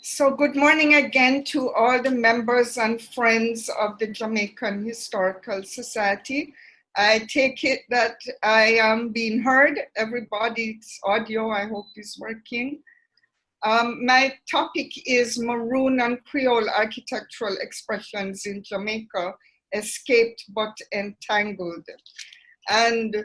So good morning again to all the members and friends of the Jamaican Historical Society. I take it that I am being heard. Everybody's audio, I hope, is working. My topic is Maroon and Creole architectural expressions in Jamaica, escaped but entangled. And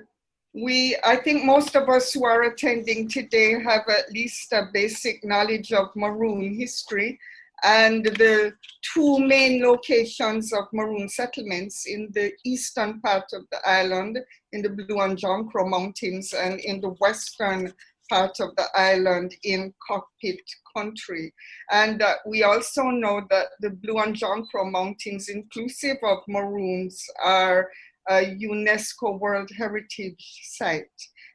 I think most of us who are attending today have at least a basic knowledge of Maroon history and the two main locations of Maroon settlements in the eastern part of the island, in the Blue and John Crow Mountains, and in the western part of the island in Cockpit Country. And we also know that the Blue and John Crow Mountains, inclusive of Maroons, are a UNESCO World Heritage Site.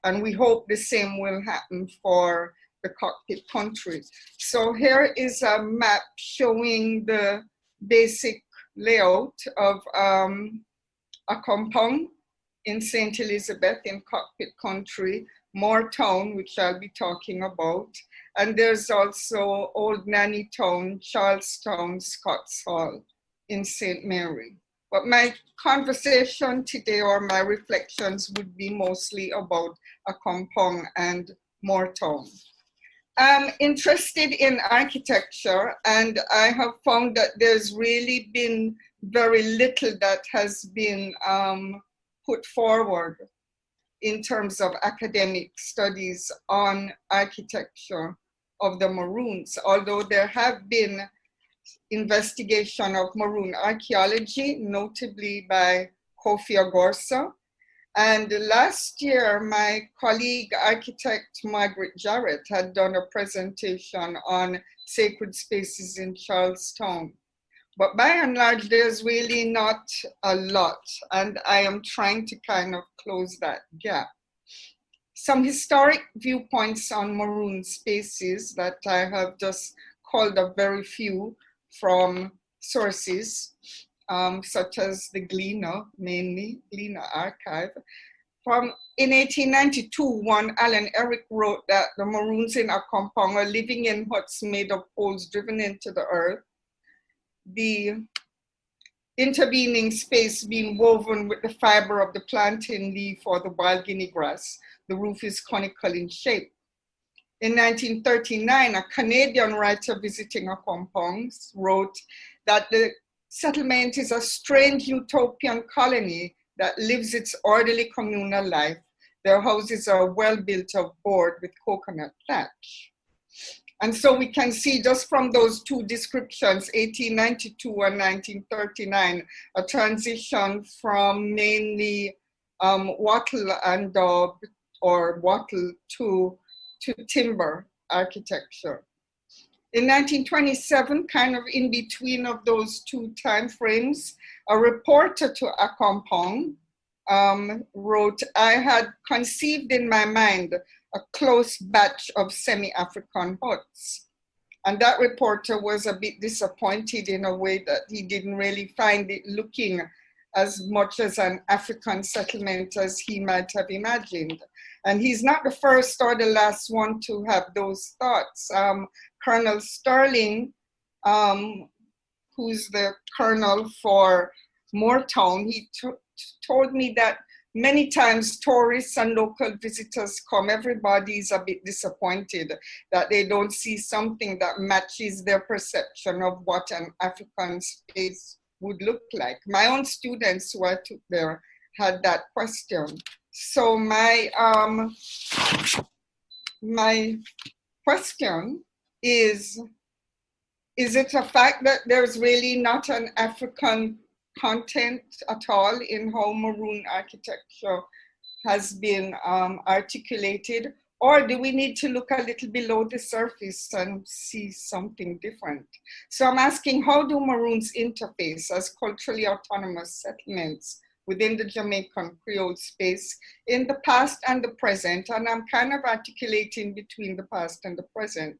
And we hope the same will happen for the Cockpit Country. So here is a map showing the basic layout of a compound in St. Elizabeth in Cockpit Country, Moore Town, which I'll be talking about. And there's also Old Nanny Town, Charlestown, Scotts Hall in St. Mary. But my conversation today, or my reflections, would be mostly about a compound and Moore Town. I'm interested in architecture, and I have found that there's really been very little that has been put forward in terms of academic studies on architecture of the Maroons, although there have been investigation of Maroon archaeology, notably by Kofi Agorsa. And last year, my colleague, architect Margaret Jarrett, had done a presentation on sacred spaces in Charlestown. But by and large, there's really not a lot, and I am trying to kind of close that gap. Some historic viewpoints on Maroon spaces that I have just called a very few from sources, such as the Gleaner, mainly, Gleaner Archive. In 1892, one Alan Eric wrote that the Maroons in a compound are living in huts made of poles driven into the earth, the intervening space being woven with the fiber of the plantain leaf or the wild guinea grass. The roof is conical in shape. In 1939, a Canadian writer visiting a compound wrote that the settlement is a strange utopian colony that lives its orderly communal life. Their houses are well built of board with coconut thatch. And so we can see just from those two descriptions, 1892 and 1939, a transition from mainly wattle and daub or wattle to timber architecture. In 1927, kind of in between of those two time frames, a reporter to a compound wrote, I had conceived in my mind a close batch of semi-African huts. And that reporter was a bit disappointed in a way that he didn't really find it looking as much as an African settlement as he might have imagined. And he's not the first or the last one to have those thoughts. Colonel Sterling, who's the colonel for Moortown, he told me that many times tourists and local visitors come, everybody's a bit disappointed that they don't see something that matches their perception of what an African space would look like. My own students who I took there had that question. So my question is it a fact that there's really not an African content at all in how Maroon architecture has been articulated? Or do we need to look a little below the surface and see something different? So I'm asking, how do Maroons interface as culturally autonomous settlements within the Jamaican Creole space in the past and the present? And I'm kind of articulating between the past and the present.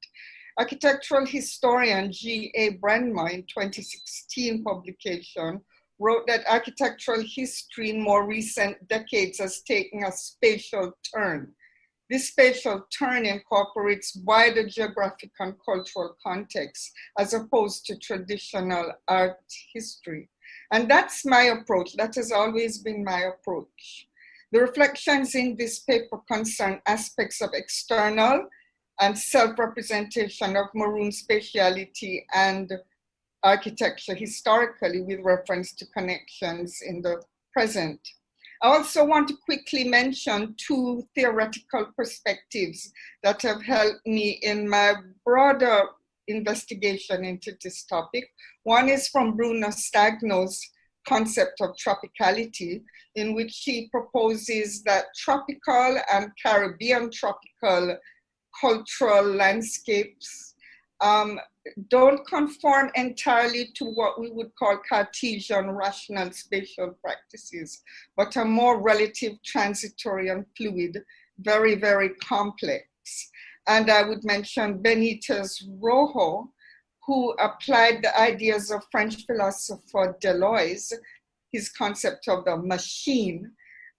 Architectural historian G.A. Brenmer in 2016 publication wrote that architectural history in more recent decades has taken a spatial turn. This spatial turn incorporates wider geographic and cultural context as opposed to traditional art history. And that's my approach. That has always been my approach. The reflections in this paper concern aspects of external and self-representation of Maroon spatiality and architecture historically with reference to connections in the present. I also want to quickly mention two theoretical perspectives that have helped me in my broader investigation into this topic. One is from Bruno Stagno's concept of tropicality, in which he proposes that tropical and Caribbean tropical cultural landscapes don't conform entirely to what we would call Cartesian rational spatial practices, but are more relative, transitory, and fluid, very, very complex. And I would mention Benitez Rojo, who applied the ideas of French philosopher Deleuze, his concept of the machine.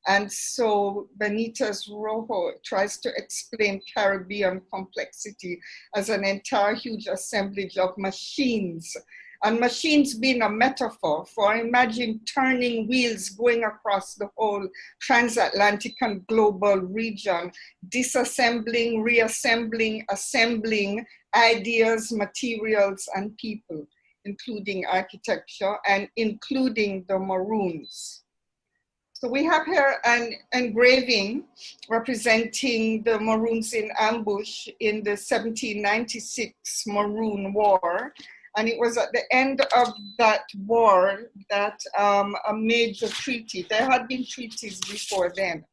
And so Benitez Rojo tries to explain Caribbean complexity as an entire huge assemblage of machines, and machines being a metaphor for, imagine turning wheels going across the whole transatlantic and global region, disassembling, reassembling, assembling ideas, materials, and people, including architecture and including the Maroons. So we have here an engraving representing the Maroons in ambush in the 1796 Maroon War. And it was at the end of that war that a major treaty, there had been treaties before then,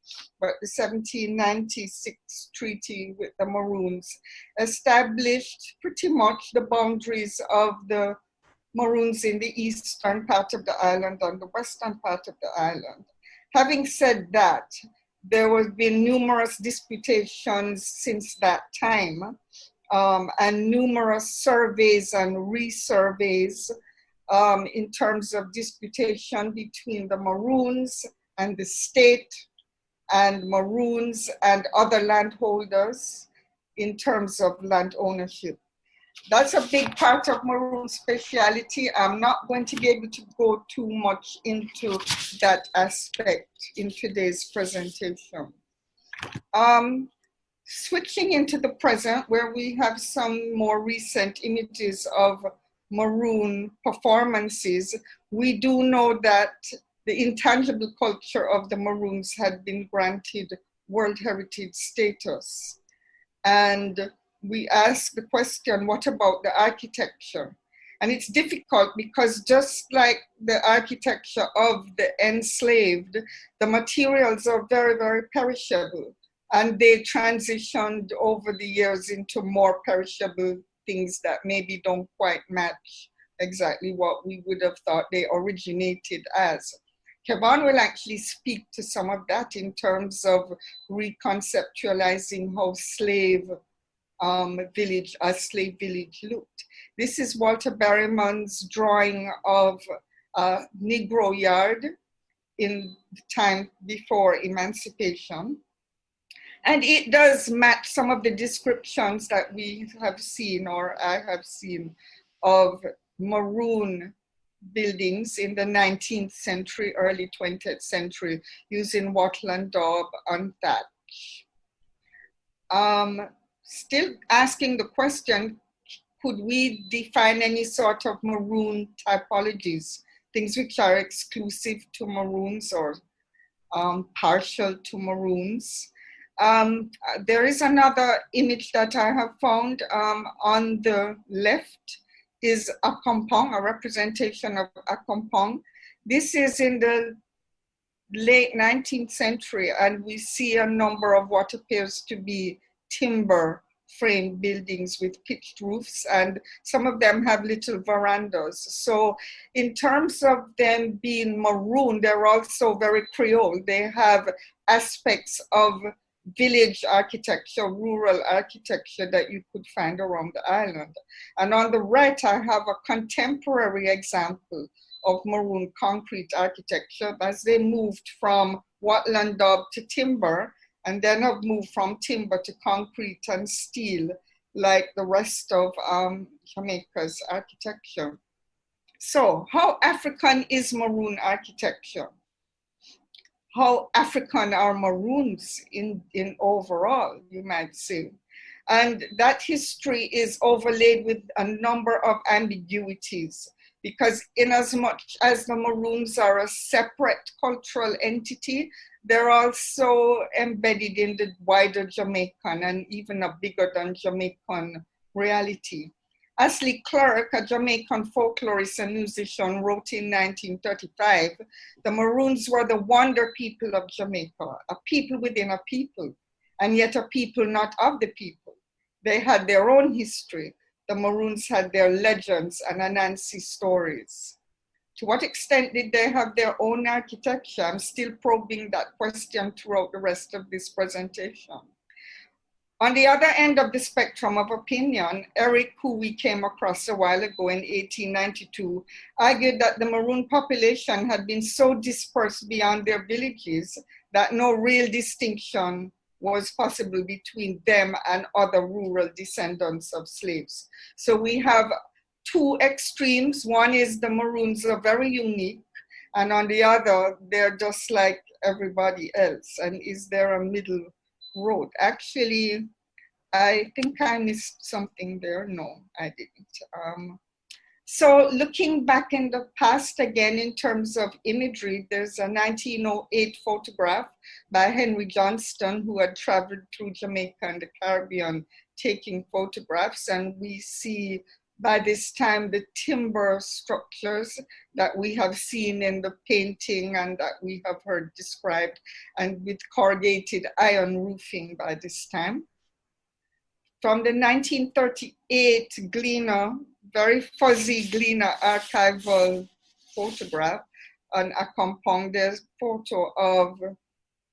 but the 1796 treaty with the Maroons established pretty much the boundaries of the Maroons in the eastern part of the island and the western part of the island. Having said that, there have been numerous disputations since that time, and numerous surveys and resurveys in terms of disputation between the Maroons and the state, and Maroons and other landholders in terms of land ownership. That's a big part of Maroon speciality. I'm not going to be able to go too much into that aspect in today's presentation. Switching into the present, where we have some more recent images of Maroon performances, we do know that the intangible culture of the Maroons had been granted World Heritage status. And we ask the question, what about the architecture? And it's difficult because just like the architecture of the enslaved, the materials are very, very perishable. And they transitioned over the years into more perishable things that maybe don't quite match exactly what we would have thought they originated as. Kevon will actually speak to some of that in terms of reconceptualizing how slave village looked. This is Walter Berryman's drawing of a Negro yard in the time before emancipation. And it does match some of the descriptions that we have seen, or I have seen, of Maroon buildings in the 19th century, early 20th century, using wattle and daub and thatch. Still asking the question, could we define any sort of Maroon typologies, things which are exclusive to Maroons or partial to Maroons? There is another image that I have found on the left is a kompong, a representation of a kompong. This is in the late 19th century, and we see a number of what appears to be timber frame buildings with pitched roofs, and some of them have little verandas. So in terms of them being Maroon, they're also very Creole. They have aspects of village architecture, rural architecture that you could find around the island. And on the right, I have a contemporary example of Maroon concrete architecture as they moved from wattle and daub to timber. and then have moved from timber to concrete and steel, like the rest of Jamaica's architecture. So how African is Maroon architecture? How African are Maroons in overall, you might say. And that history is overlaid with a number of ambiguities, because in as much as the Maroons are a separate cultural entity, they're also embedded in the wider Jamaican and even a bigger than Jamaican reality. Ashley Clark, a Jamaican folklorist and musician, wrote in 1935, the Maroons were the wonder people of Jamaica, a people within a people, and yet a people not of the people. They had their own history. The Maroons had their legends and Anansi stories. To what extent did they have their own architecture? I'm still probing that question throughout the rest of this presentation. On the other end of the spectrum of opinion, Eric, who we came across a while ago in 1892, argued that the Maroon population had been so dispersed beyond their villages that no real distinction was possible between them and other rural descendants of slaves. So we have two extremes. One is the Maroons are very unique, and on the other, they're just like everybody else. And is there a middle road? Actually, I think I missed something there. No, I didn't. So looking back in the past again in terms of imagery, there's a 1908 photograph by Henry Johnston, who had traveled through Jamaica and the Caribbean taking photographs. And we see by this time the timber structures that we have seen in the painting and that we have heard described, and with corrugated iron roofing by this time. From the 1938 Gleaner, very fuzzy Gleaner archival photograph, on a compounded photo of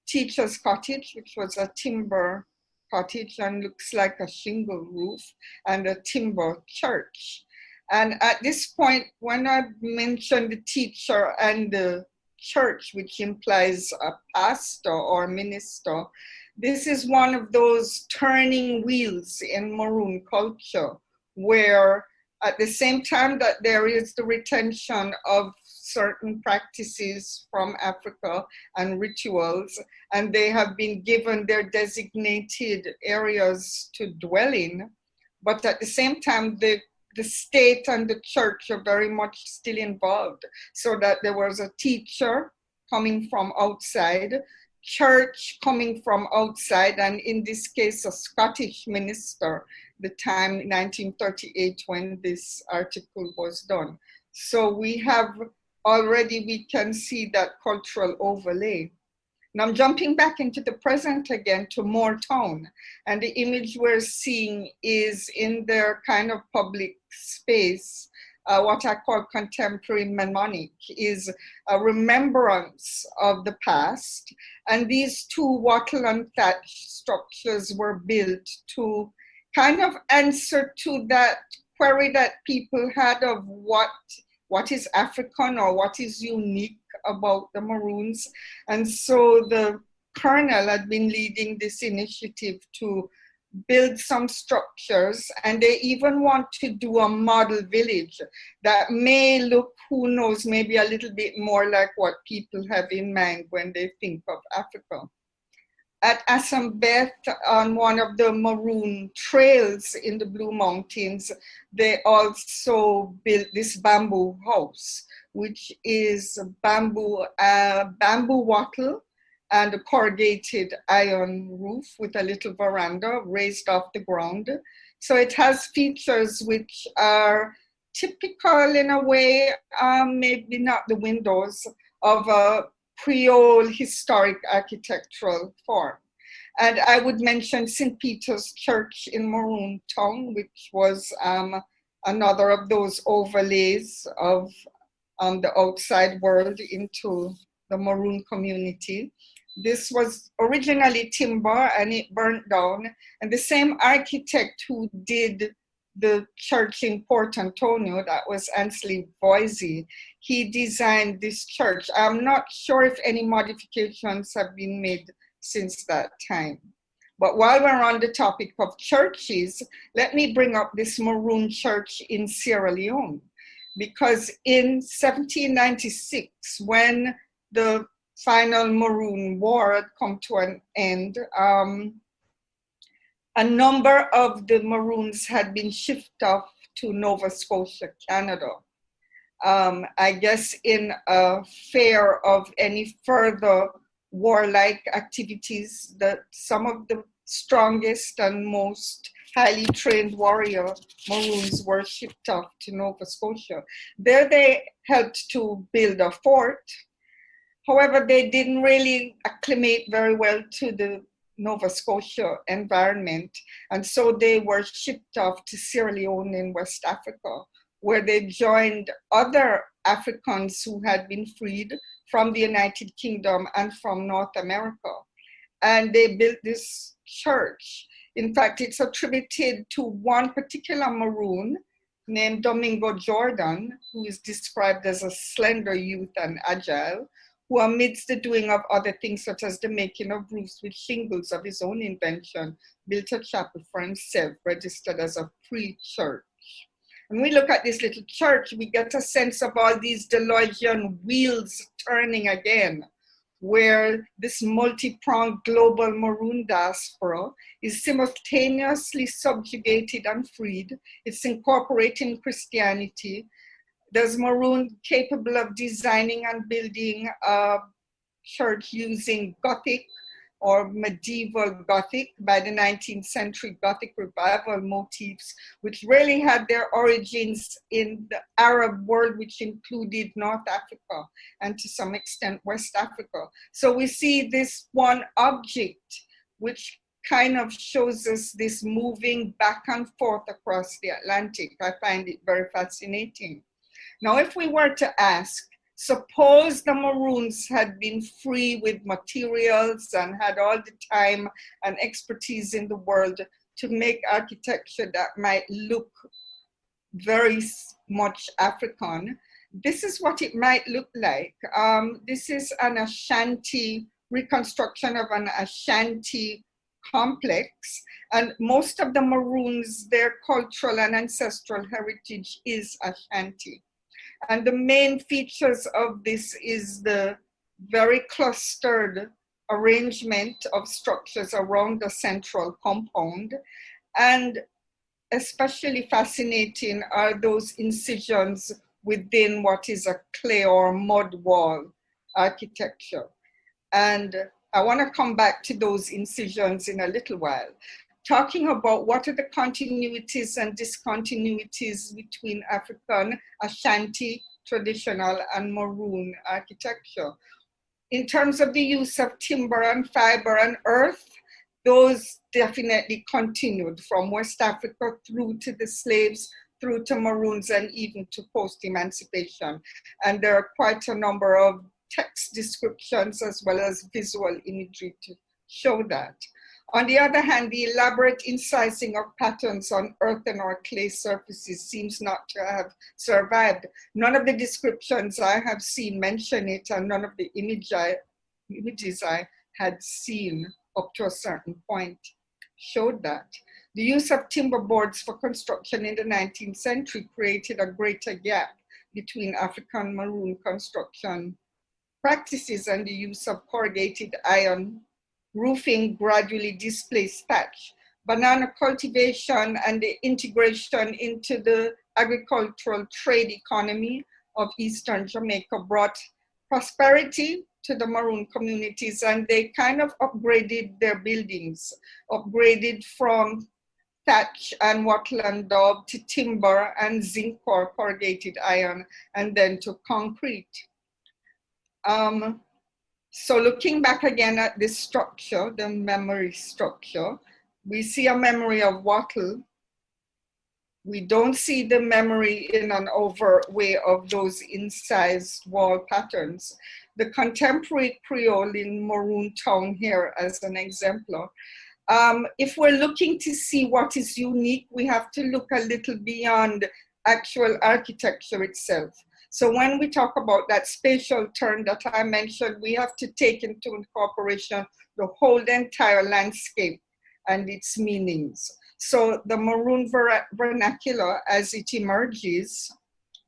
Teacher's Cottage, which was a timber cottage and looks like a shingle roof, and a timber church. And at this point, when I mentioned the teacher and the church, which implies a pastor or minister, this is one of those turning wheels in Maroon culture, where at the same time that there is the retention of certain practices from Africa and rituals, and they have been given their designated areas to dwell in, but at the same time, the state and the church are very much still involved, so that there was a teacher coming from outside, church coming from outside, and in this case, a Scottish minister, the time 1938 when this article was done. So we have already, we can see that cultural overlay. Now I'm jumping back into the present again to Moortown, and the image we're seeing is in their kind of public space, what I call contemporary mnemonic, is a remembrance of the past. And these two wattle and thatch structures were built to kind of answer to that query that people had of what is African or what is unique about the Maroons. And so the colonel had been leading this initiative to build some structures, and they even want to do a model village that may look, who knows, maybe a little bit more like what people have in mind when they think of Africa. At Assambeth, on one of the Maroon trails in the Blue Mountains, they also built this bamboo house, which is bamboo wattle and a corrugated iron roof with a little veranda raised off the ground. So it has features which are typical in a way, maybe not the windows, of a Creole historic architectural form. And I would mention St. Peter's Church in Maroon Town, which was another of those overlays of the outside world into the Maroon community. This was originally timber and it burnt down. And the same architect who did the church in Port Antonio, that was Enslaved, he designed this church. I'm not sure if any modifications have been made since that time. But while we're on the topic of churches, let me bring up this Maroon church in Sierra Leone, because in 1796, when the final Maroon War had come to an end, a number of the Maroons had been shipped off to Nova Scotia, Canada. I guess in a fear of any further warlike activities, that some of the strongest and most highly trained warrior Maroons were shipped off to Nova Scotia. There they helped to build a fort. However, they didn't really acclimate very well to the Nova Scotia environment. And so they were shipped off to Sierra Leone in West Africa, where they joined other Africans who had been freed from the United Kingdom and from North America. And they built this church. In fact, it's attributed to one particular Maroon named Domingo Jordan, who is described as a slender youth and agile, who amidst the doing of other things, such as the making of roofs with shingles of his own invention, built a chapel for himself, registered as a prechurch. When we look at this little church, we get a sense of all these Delogian wheels turning again, where this multi-pronged global Maroon diaspora is simultaneously subjugated and freed. It's incorporating Christianity. There's Maroon capable of designing and building a church using Gothic or medieval Gothic by the 19th century Gothic revival motifs, which really had their origins in the Arab world, which included North Africa and to some extent West Africa. So we see this one object, which kind of shows us this moving back and forth across the Atlantic. I find it very fascinating. Now, if we were to ask, suppose the Maroons had been free with materials and had all the time and expertise in the world to make architecture that might look very much African, this is what it might look like. This is an Ashanti, reconstruction of an Ashanti complex. And most of the Maroons, their cultural and ancestral heritage is Ashanti. And the main features of this is the very clustered arrangement of structures around the central compound. And especially fascinating are those incisions within what is a clay or mud wall architecture. And I want to come back to those incisions in a little while, talking about what are the continuities and discontinuities between African, Ashanti, traditional, and Maroon architecture. In terms of the use of timber and fiber and earth, those definitely continued from West Africa through to the slaves, through to Maroons, and even to post-emancipation. And there are quite a number of text descriptions as well as visual imagery to show that. On the other hand, the elaborate incising of patterns on earthen or clay surfaces seems not to have survived. None of the descriptions I have seen mention it, and none of the images I had seen up to a certain point showed that. The use of timber boards for construction in the 19th century created a greater gap between African Maroon construction practices and the use of corrugated iron roofing gradually displaced thatch. Banana cultivation and the integration into the agricultural trade economy of Eastern Jamaica brought prosperity to the Maroon communities, and they kind of upgraded their buildings, upgraded from thatch and wattle and daub to timber and zinc or corrugated iron, and then to concrete. So looking back again at this structure, the memory structure, we see a memory of wattle. We don't see the memory in an overt way of those incised wall patterns. The contemporary Creole in Maroon Town here as an exemplar. If we're looking to see what is unique, we have to look a little beyond actual architecture itself. So when we talk about that spatial turn that I mentioned, we have to take into incorporation the whole entire landscape and its meanings. So the Maroon vernacular, as it emerges,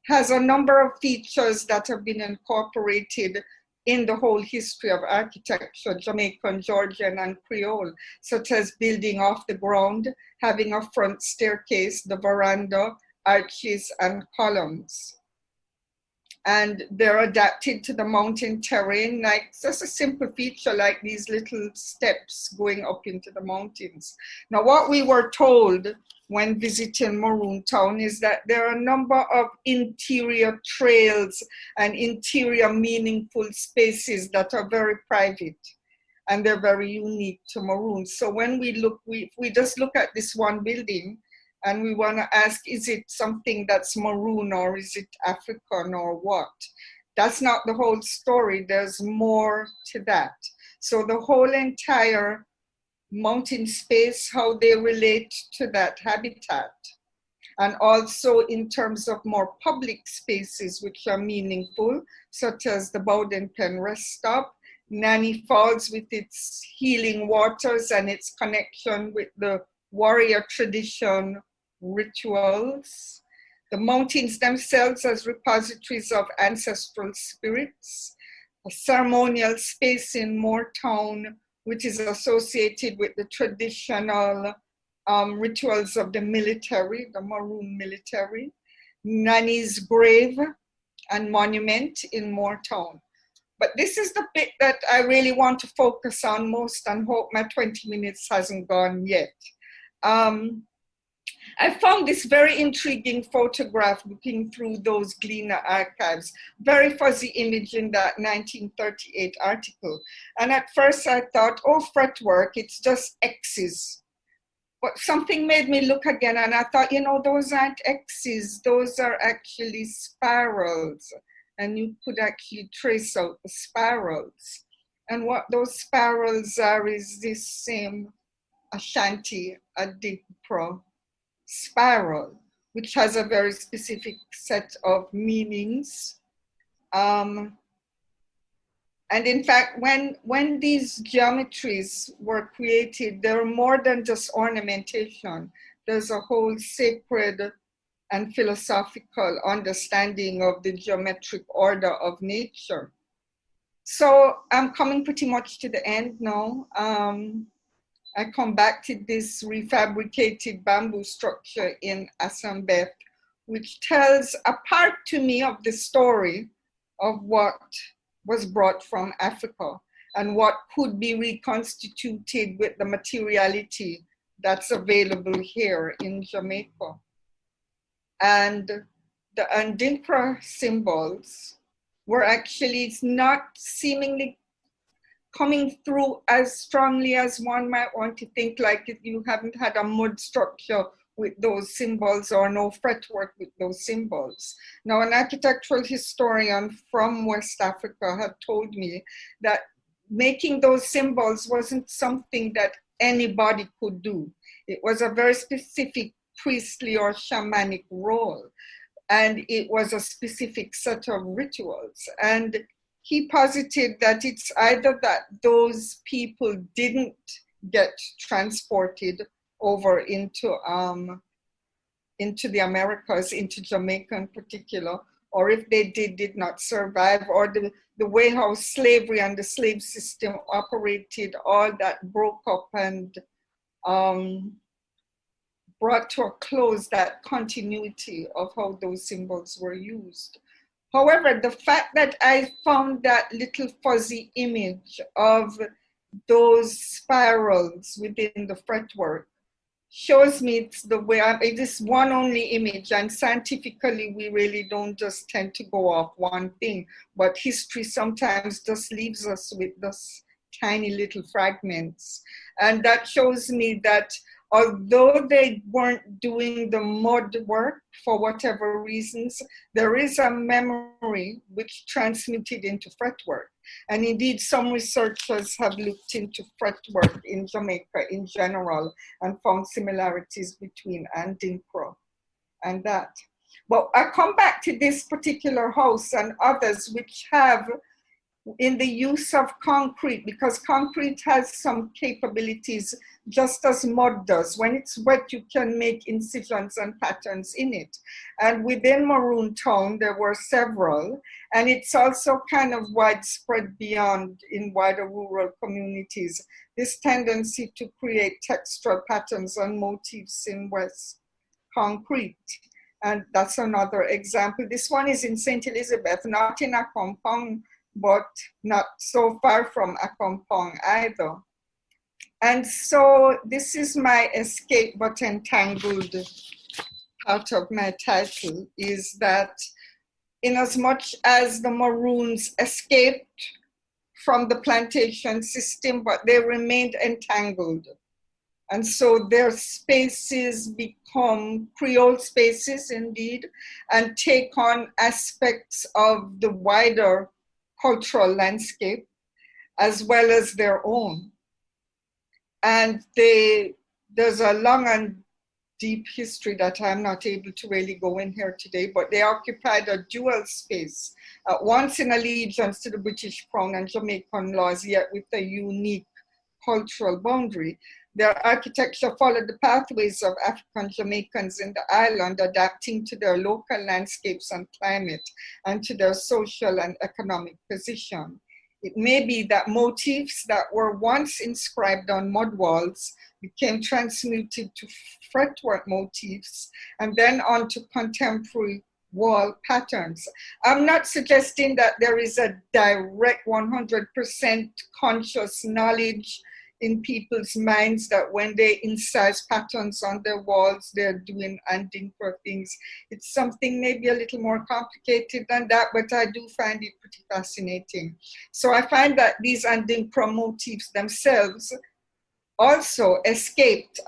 has a number of features that have been incorporated in the whole history of architecture, Jamaican, Georgian, and Creole, such as building off the ground, having a front staircase, the veranda, arches, and columns. And they're adapted to the mountain terrain, like just a simple feature like these little steps going up into the mountains. Now, what we were told when visiting Maroon Town is that there are a number of interior trails and interior meaningful spaces that are very private, and they're very unique to Maroon. So when we look, we just look at this one building, and we want to ask, is it something that's Maroon or is it African or what? That's not the whole story. There's more to that. So the whole entire mountain space, how they relate to that habitat. And also in terms of more public spaces which are meaningful, such as the Bowden Pen Rest Stop, Nanny Falls with its healing waters and its connection with the warrior tradition rituals, the mountains themselves as repositories of ancestral spirits, a ceremonial space in Moortown, which is associated with the traditional rituals of the military, the Maroon military, Nanny's grave and monument in Moortown. But this is the bit that I really want to focus on most and hope my 20 minutes hasn't gone yet. I found this very intriguing photograph looking through those Gleaner archives, very fuzzy image in that 1938 article. And at first I thought, oh, fretwork, it's just X's. But something made me look again and I thought, you know, those aren't X's, those are actually spirals. And you could actually trace out the spirals. And what those spirals are is this same Ashanti Adinkra spiral, which has a very specific set of meanings. And in fact, when these geometries were created, they're more than just ornamentation. There's a whole sacred and philosophical understanding of the geometric order of nature. So I'm coming pretty much to the end now. I come back to this refabricated bamboo structure in Asambeth, which tells a part to me of the story of what was brought from Africa and what could be reconstituted with the materiality that's available here in Jamaica. And the Adinkra symbols were actually not seemingly coming through as strongly as one might want to think, like if you haven't had a mud structure with those symbols or no fretwork with those symbols. Now, an architectural historian from West Africa had told me that making those symbols wasn't something that anybody could do. It was a very specific priestly or shamanic role, and it was a specific set of rituals. And he posited that it's either that those people didn't get transported over into the Americas, into Jamaica in particular, or if they did not survive, or the way how slavery and the slave system operated, all that broke up and brought to a close that continuity of how those symbols were used. However, the fact that I found that little fuzzy image of those spirals within the fretwork shows me it's the way, it is one only image, and scientifically we really don't just tend to go off one thing, but history sometimes just leaves us with those tiny little fragments. And that shows me that although they weren't doing the mud work for whatever reasons, there is a memory which transmitted into fretwork. And indeed, some researchers have looked into fretwork in Jamaica in general and found similarities between Adinkra and that. But I come back to this particular house and others which have in the use of concrete, because concrete has some capabilities just as mud does. When it's wet, you can make incisions and patterns in it. And within Maroon town, there were several, and it's also kind of widespread beyond in wider rural communities, this tendency to create textural patterns and motifs in West concrete. And that's another example. This one is in St. Elizabeth, not in a compound, but not so far from a compound either. And so this is my escape but entangled part of my title, is that in as much as the Maroons escaped from the plantation system, but they remained entangled. And so their spaces become Creole spaces indeed, and take on aspects of the wider cultural landscape as well as their own. And there's a long and deep history that I'm not able to really go in here today, but they occupied a dual space, once in allegiance to the British Crown and Jamaican laws, yet with a unique cultural boundary. Their architecture followed the pathways of African Jamaicans in the island, adapting to their local landscapes and climate and to their social and economic position. It may be that motifs that were once inscribed on mud walls became transmuted to fretwork motifs and then onto contemporary wall patterns. I'm not suggesting that there is a direct 100% conscious knowledge in people's minds that when they incise patterns on their walls, they're doing andinka things. It's something maybe a little more complicated than that, but I do find it pretty fascinating. So I find that these andinka motifs themselves also escaped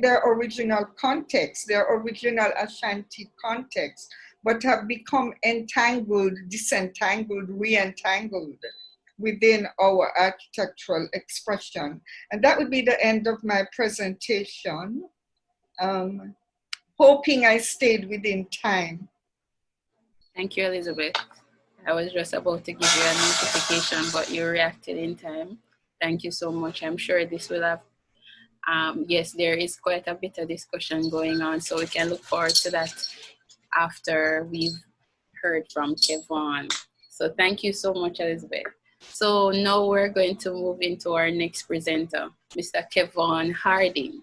their original context, their original Ashanti context, but have become entangled, disentangled, re-entangled within our architectural expression. And that would be the end of my presentation. Hoping I stayed within time. Thank you, Elizabeth. I was just about to give you a notification, but you reacted in time. Thank you so much. I'm sure this will have, yes, there is quite a bit of discussion going on, so we can look forward to that after we've heard from Kevon. So thank you so much, Elizabeth. So now we're going to move into our next presenter, Mr. Kevon Harding.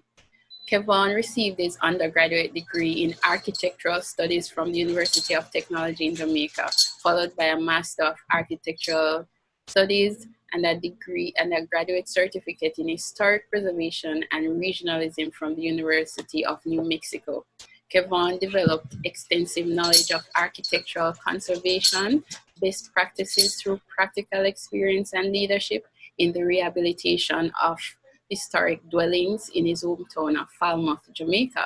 Kevon received his undergraduate degree in architectural studies from the University of Technology in Jamaica, followed by a Master of Architectural Studies and a degree and a graduate certificate in historic preservation and regionalism from the University of New Mexico. Kevon developed extensive knowledge of architectural conservation, best practices through practical experience and leadership in the rehabilitation of historic dwellings in his hometown of Falmouth, Jamaica.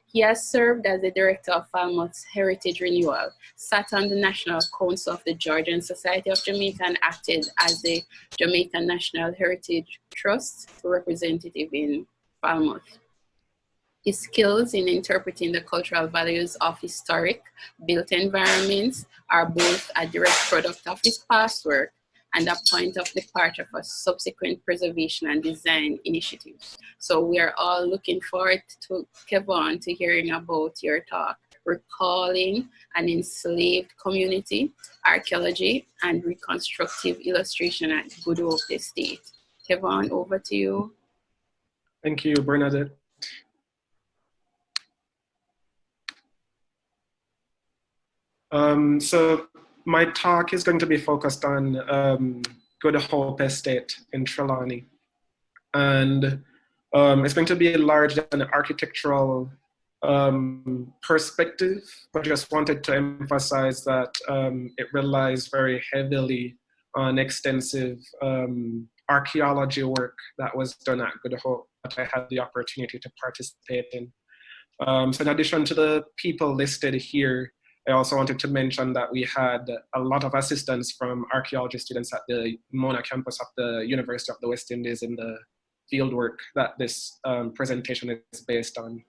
He has served as the director of Falmouth's Heritage Renewal, sat on the National Council of the Georgian Society of Jamaica, and acted as the Jamaican National Heritage Trust representative in Falmouth. His skills in interpreting the cultural values of historic built environments are both a direct product of his past work and a point of departure for subsequent preservation and design initiatives. So we are all looking forward to Kevon to hearing about your talk, Recalling an Enslaved Community, Archaeology and Reconstructive Illustration at Good Hope Estate. Kevon, over to you. Thank you, Bernadette. So my talk is going to be focused on Good Hope Estate in Trelawney. And it's going to be largely an architectural perspective, but just wanted to emphasize that it relies very heavily on extensive archaeology work that was done at Good Hope that I had the opportunity to participate in. So in addition to the people listed here, I also wanted to mention that we had a lot of assistance from archaeology students at the Mona campus of the University of the West Indies in the fieldwork that this presentation is based on.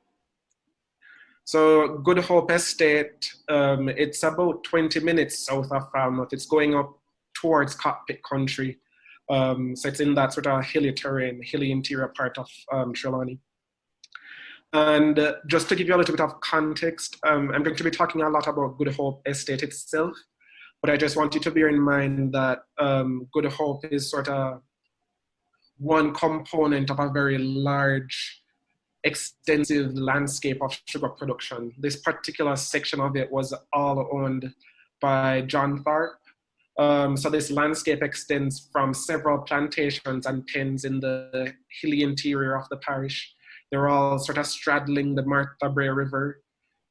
So Good Hope Estate, it's about 20 minutes south of Falmouth. It's going up towards Cockpit Country. So it's in that sort of hilly terrain, hilly interior part of Trelawney. And just to give you a little bit of context, I'm going to be talking a lot about Good Hope Estate itself, but I just want you to bear in mind that Good Hope is sort of one component of a very large, extensive landscape of sugar production. This particular section of it was all owned by John Tharp. So this landscape extends from several plantations and pens in the hilly interior of the parish. They're all sort of straddling the Martha Bray River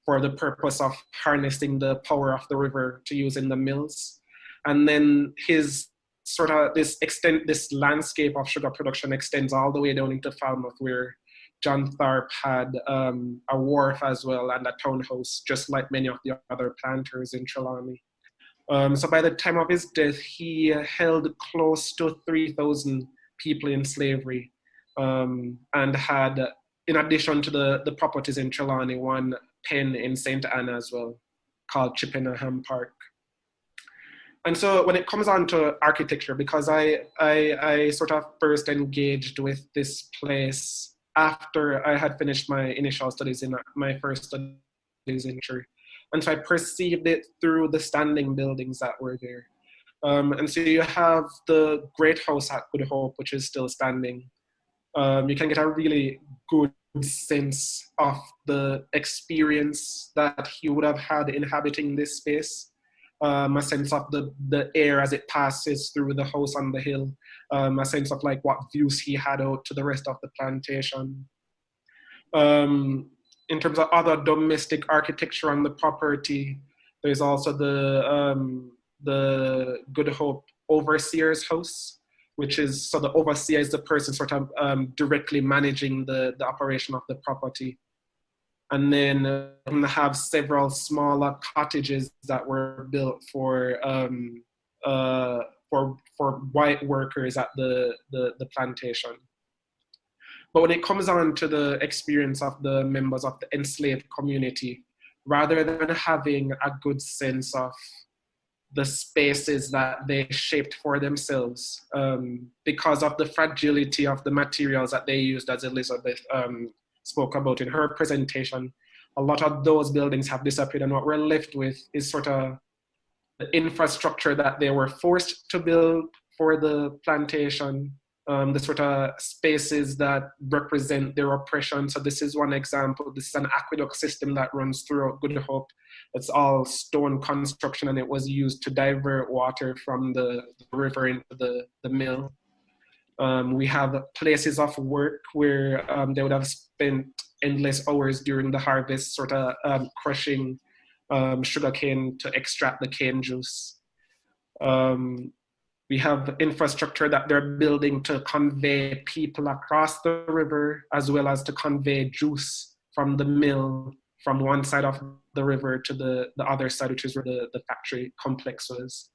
for the purpose of harnessing the power of the river to use in the mills. And then this landscape of sugar production extends all the way down into Falmouth, where John Tharp had a wharf as well and a townhouse, just like many of the other planters in Trelawney. So by the time of his death, he held close to 3,000 people in slavery, and had, in addition to the properties in Trelawney, one pen in St. Anna as well, called Chippenham Park. And so when it comes on to architecture, because I sort of first engaged with this place after I had finished my initial studies in my first studies in history. And so I perceived it through the standing buildings that were there. And so you have the Great House at Good Hope, which is still standing. You can get a really good sense of the experience that he would have had inhabiting this space. A sense of the air as it passes through the house on the hill, a sense of like what views he had out to the rest of the plantation. In terms of other domestic architecture on the property, there's also the Good Hope Overseer's House, which is, so the overseer is the person sort of directly managing the operation of the property. And then have several smaller cottages that were built for white workers at the plantation. But when it comes on to the experience of the members of the enslaved community, rather than having a good sense of the spaces that they shaped for themselves, because of the fragility of the materials that they used, as Elizabeth spoke about in her presentation, a lot of those buildings have disappeared, and what we're left with is sort of the infrastructure that they were forced to build for the plantation, the sort of spaces that represent their oppression. So this is one example. This is an aqueduct system that runs throughout Good Hope. It's all stone construction, and it was used to divert water from the river into the mill. We have places of work where they would have spent endless hours during the harvest, sort of crushing sugarcane to extract the cane juice. We have infrastructure that they're building to convey people across the river, as well as to convey juice from the mill from one side of the river to the other side, which is where the factory complex was.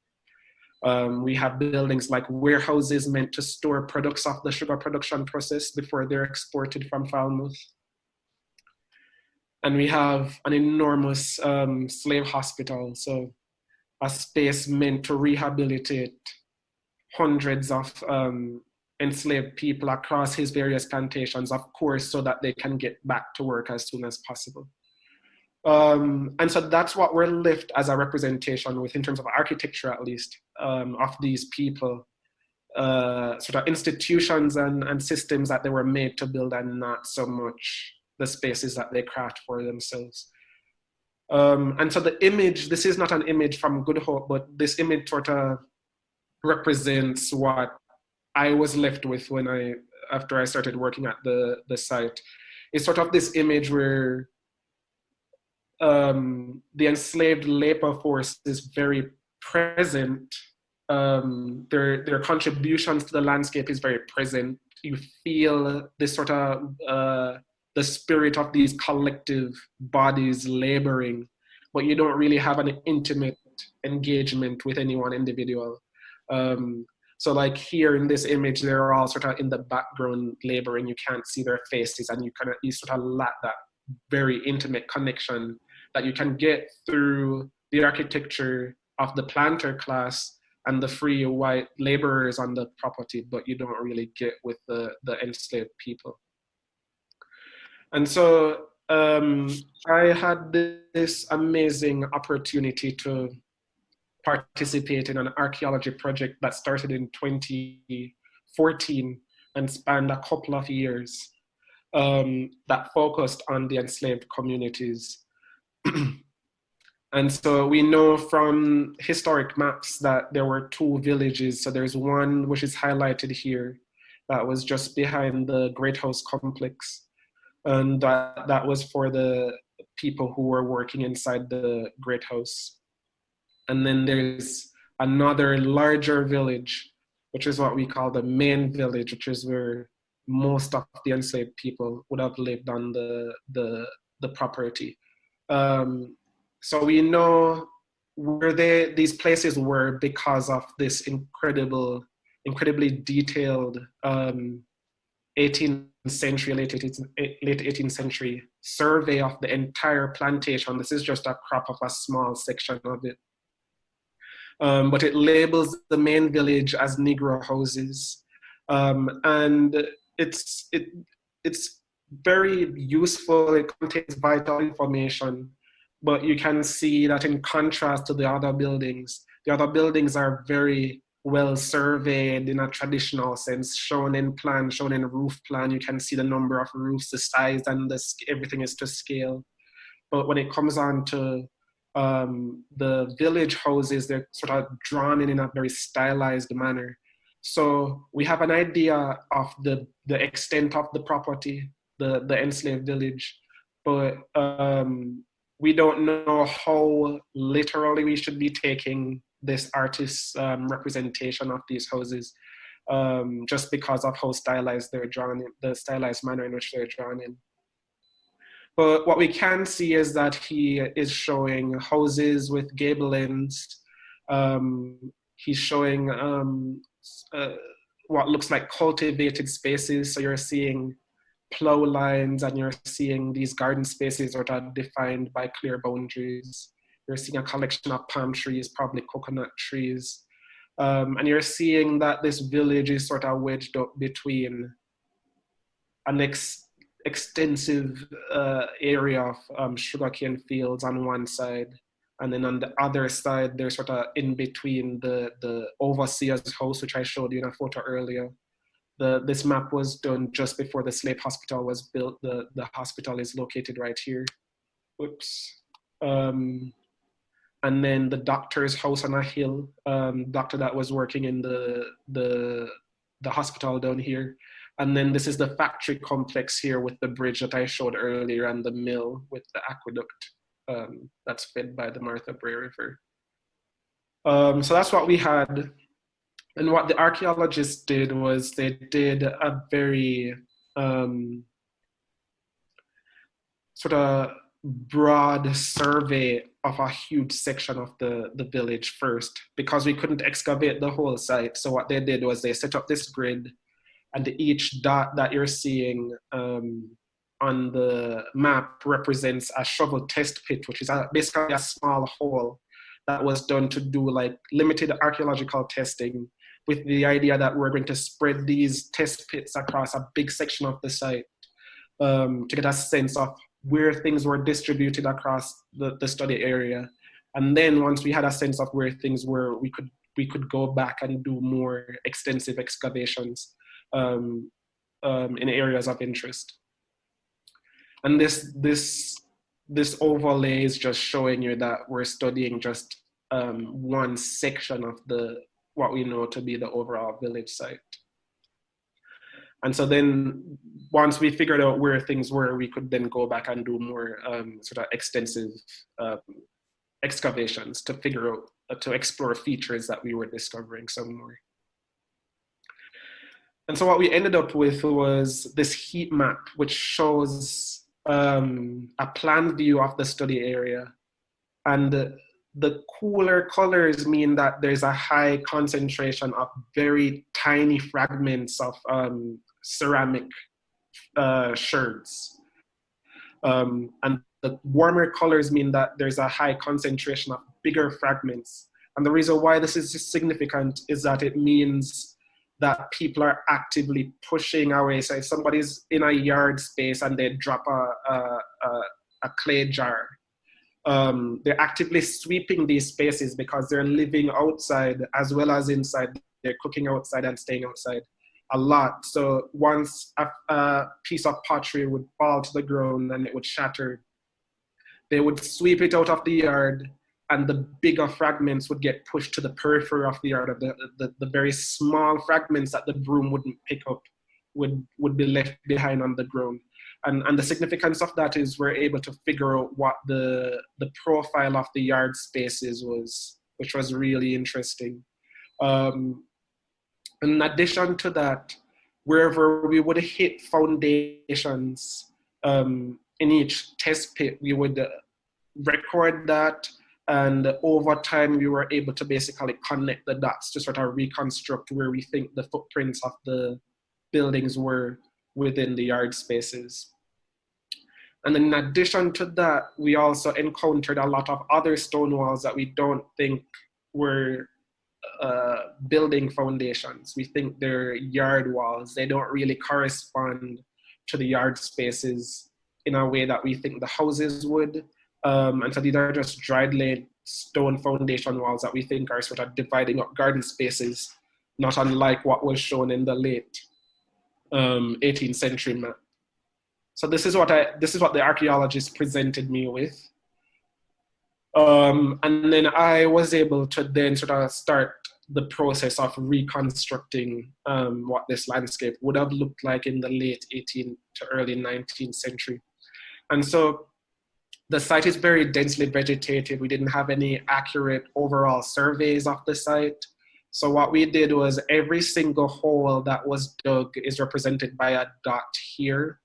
We have buildings like warehouses meant to store products of the sugar production process before they're exported from Falmouth. And we have an enormous slave hospital, so a space meant to rehabilitate hundreds of enslaved people across his various plantations, of course, so that they can get back to work as soon as possible. And so that's what we're left as a representation with, in terms of architecture at least, of these people, sort of institutions and systems that they were made to build, and not so much the spaces that they craft for themselves. And so the image, this is not an image from Good Hope, but this image sort of represents what I was left with after I started working at the site. It's sort of this image where the enslaved labor force is very present. Their contributions to the landscape is very present. You feel this sort of the spirit of these collective bodies laboring, but you don't really have an intimate engagement with any one individual. So like here in this image, they're all sort of in the background laboring. You can't see their faces, and you sort of lack that very intimate connection that you can get through the architecture of the planter class and the free white laborers on the property, but you don't really get with the enslaved people. And so I had this amazing opportunity to participate in an archaeology project that started in 2014 and spanned a couple of years, that focused on the enslaved communities. And so we know from historic maps that there were two villages. So there's one which is highlighted here that was just behind the Great House complex. And that was for the people who were working inside the Great House. And then there's another larger village, which is what we call the main village, which is where most of the enslaved people would have lived on the property. So we know where these places were because of this incredibly detailed 18th century, late 18th century survey of the entire plantation. This is just a crop of a small section of it. But it labels the main village as Negro houses. And it's very useful. It contains vital information. But you can see that in contrast to the other buildings are very well surveyed in a traditional sense, shown in plan, shown in roof plan. You can see the number of roofs, the size, and everything is to scale. But when it comes on to the village houses, they're sort of drawn in a very stylized manner. So we have an idea of the extent of the property, the enslaved village, but we don't know how literally we should be taking this artist's representation of these houses, just because of how stylized they're drawn in, the stylized manner in which they're drawn in. But what we can see is that he is showing houses with gable ends. He's showing what looks like cultivated spaces. So you're seeing plow lines and you're seeing these garden spaces that are defined by clear boundaries. You're seeing a collection of palm trees, probably coconut trees. And you're seeing that this village is sort of wedged up between an extensive area of sugarcane fields on one side, and then on the other side, they're sort of in between the overseer's house, which I showed you in a photo earlier. This map was done just before the slave hospital was built. The hospital is located right here. Whoops. And then the doctor's house on a hill, doctor that was working in the hospital down here. And then this is the factory complex here with the bridge that I showed earlier and the mill with the aqueduct that's fed by the Martha Brae River. So that's what we had. And what the archaeologists did was they did a very sort of broad survey of a huge section of the village first, because we couldn't excavate the whole site. So what they did was they set up this grid, and each dot that you're seeing on the map represents a shovel test pit, which is basically a small hole that was done to do like limited archaeological testing, with the idea that we're going to spread these test pits across a big section of the site to get a sense of where things were distributed across the study area. And then once we had a sense of where things were, we could go back and do more extensive excavations in areas of interest. And this overlay is just showing you that we're studying just one section of what we know to be the overall village site. And so then once we figured out where things were, we could then go back and do more sort of extensive excavations to figure out, to explore features that we were discovering some more. And so what we ended up with was this heat map, which shows a plan view of the study area. And the cooler colors mean that there's a high concentration of very tiny fragments of ceramic sherds. And the warmer colors mean that there's a high concentration of bigger fragments. And the reason why this is significant is that it means that people are actively pushing away. So if somebody's in a yard space and they drop a clay jar, they're actively sweeping these spaces because they're living outside as well as inside. They're cooking outside and staying outside a lot. So once a piece of pottery would fall to the ground and it would shatter, they would sweep it out of the yard, and the bigger fragments would get pushed to the periphery of the yard. The very small fragments that the broom wouldn't pick up would be left behind on the ground. And the significance of that is we're able to figure out what the profile of the yard spaces was, which was really interesting. In addition to that, wherever we would hit foundations in each test pit, we would record that, and over time we were able to basically connect the dots to sort of reconstruct where we think the footprints of the buildings were within the yard spaces. And in addition to that, we also encountered a lot of other stone walls that we don't think were building foundations. We think they're yard walls. They don't really correspond to the yard spaces in a way that we think the houses would. And so these are just dried laid stone foundation walls that we think are sort of dividing up garden spaces, not unlike what was shown in the late 18th century map. So this is what the archaeologists presented me with. And then I was able to then sort of start the process of reconstructing what this landscape would have looked like in the late 18th to early 19th century. And so the site is very densely vegetated. We didn't have any accurate overall surveys of the site. So what we did was every single hole that was dug is represented by a dot here.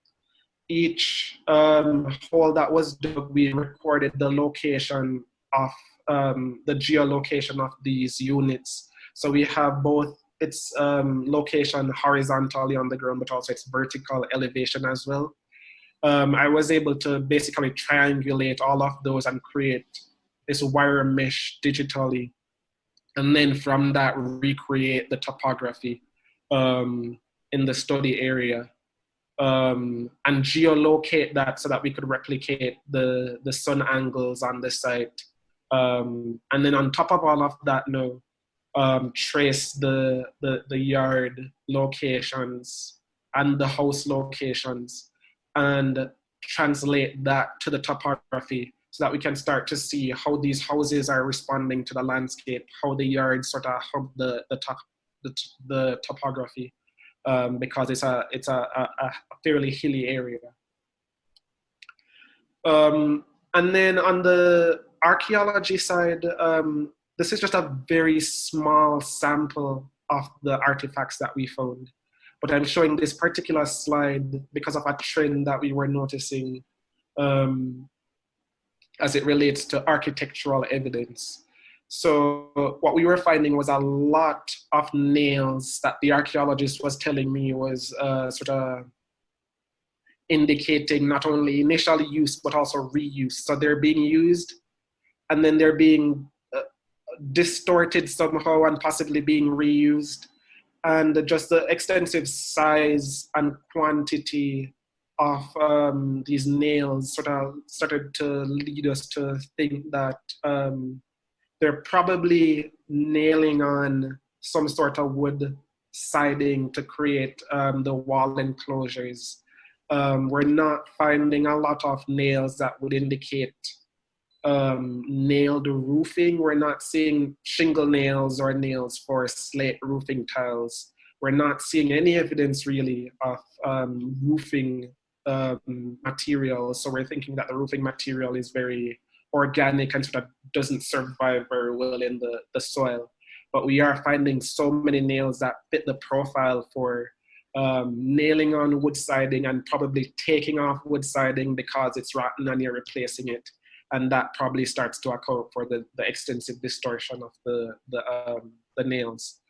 Each hole that was dug, we recorded the location of the geolocation of these units. So we have both its location horizontally on the ground, but also its vertical elevation as well. I was able to basically triangulate all of those and create this wire mesh digitally. And then from that, recreate the topography in the study area. And geolocate that so that we could replicate the sun angles on the site. And then on top of all of that now, trace the yard locations and the house locations and translate that to the topography so that we can start to see how these houses are responding to the landscape, how the yards sort of hump the topography. Because it's a fairly hilly area. And then on the archaeology side, this is just a very small sample of the artifacts that we found. But I'm showing this particular slide because of a trend that we were noticing as it relates to architectural evidence. So what we were finding was a lot of nails that the archaeologist was telling me was sort of indicating not only initial use, but also reuse. So they're being used and then they're being distorted somehow and possibly being reused. And just the extensive size and quantity of these nails sort of started to lead us to think that they're probably nailing on some sort of wood siding to create the wall enclosures. We're not finding a lot of nails that would indicate nailed roofing. We're not seeing shingle nails or nails for slate roofing tiles. We're not seeing any evidence really of roofing materials. So we're thinking that the roofing material is very organic and sort of doesn't survive very well in the soil. But we are finding so many nails that fit the profile for nailing on wood siding and probably taking off wood siding because it's rotten and you're replacing it. And that probably starts to account for the extensive distortion of the nails.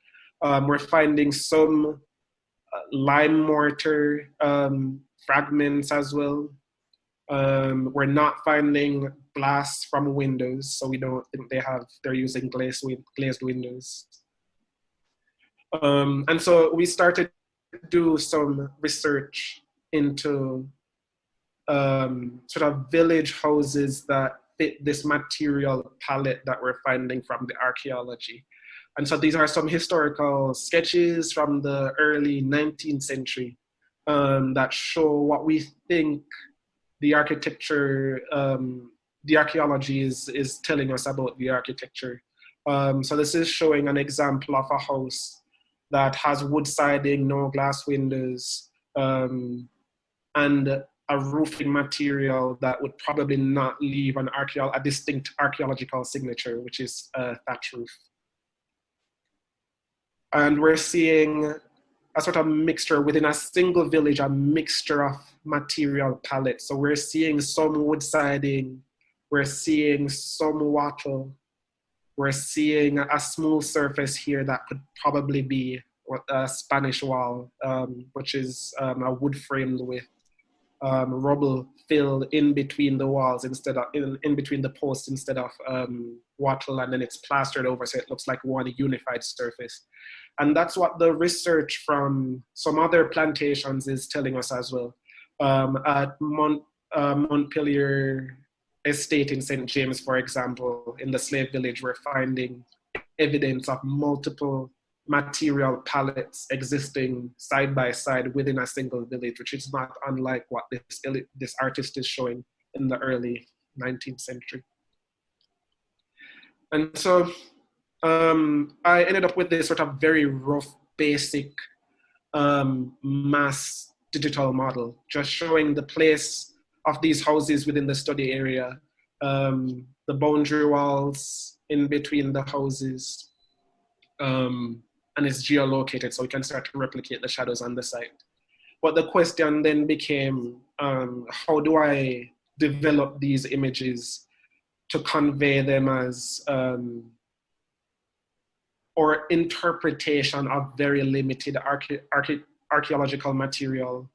We're finding some lime mortar fragments as well. We're not finding glass from windows, so we don't think they're using glazed windows. And so we started to do some research into sort of village houses that fit this material palette that we're finding from the archaeology. And so these are some historical sketches from the early 19th century that show what we think the architecture, the archaeology is telling us about the architecture. So this is showing an example of a house that has wood siding, no glass windows, and a roofing material that would probably not leave a distinct archaeological signature, which is a thatch roof. And we're seeing a sort of mixture within a single village, a mixture of material palettes. So we're seeing some wood siding, we're seeing some wattle, we're seeing a smooth surface here that could probably be a Spanish wall, which is a wood framed with rubble filled in between the walls instead of in between the posts instead of wattle, and then it's plastered over so it looks like one unified surface. And that's what the research from some other plantations is telling us as well. At Montpelier Estate in St. James, for example, in the slave village, we're finding evidence of multiple material palettes existing side by side within a single village, which is not unlike what this artist is showing in the early 19th century. And so I ended up with this sort of very rough, basic mass digital model, just showing the place of these houses within the study area, the boundary walls in between the houses, and it's geolocated so we can start to replicate the shadows on the site. But the question then became, how do I develop these images to convey them as, or interpretation of very limited archaeological material,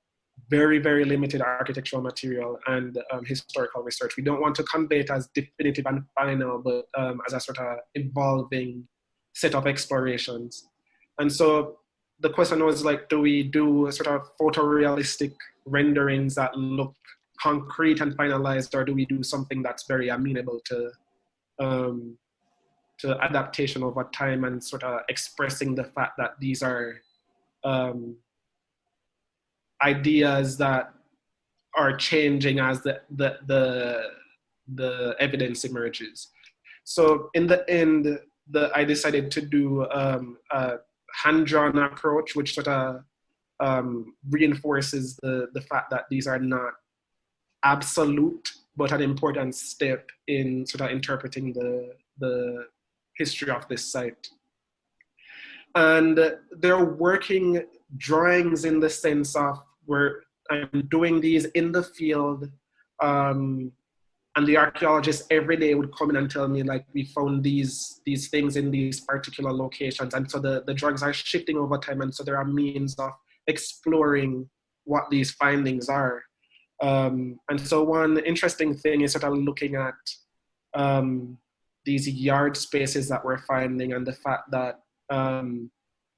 very, very limited architectural material, and historical research. We don't want to convey it as definitive and final, but as a sort of evolving set of explorations. And so the question was like, do we do a sort of photorealistic renderings that look concrete and finalized, or do we do something that's very amenable to adaptation over time and sort of expressing the fact that these are ideas that are changing as the evidence emerges. So in the end, I decided to do a hand-drawn approach, which sort of reinforces the fact that these are not absolute, but an important step in sort of interpreting the history of this site. And they're working drawings in the sense of where I'm doing these in the field, and the archaeologists every day would come in and tell me, like, we found these things in these particular locations. And so the drawings are shifting over time. And so there are means of exploring what these findings are. And so one interesting thing is sort of looking at these yard spaces that we're finding, and the fact that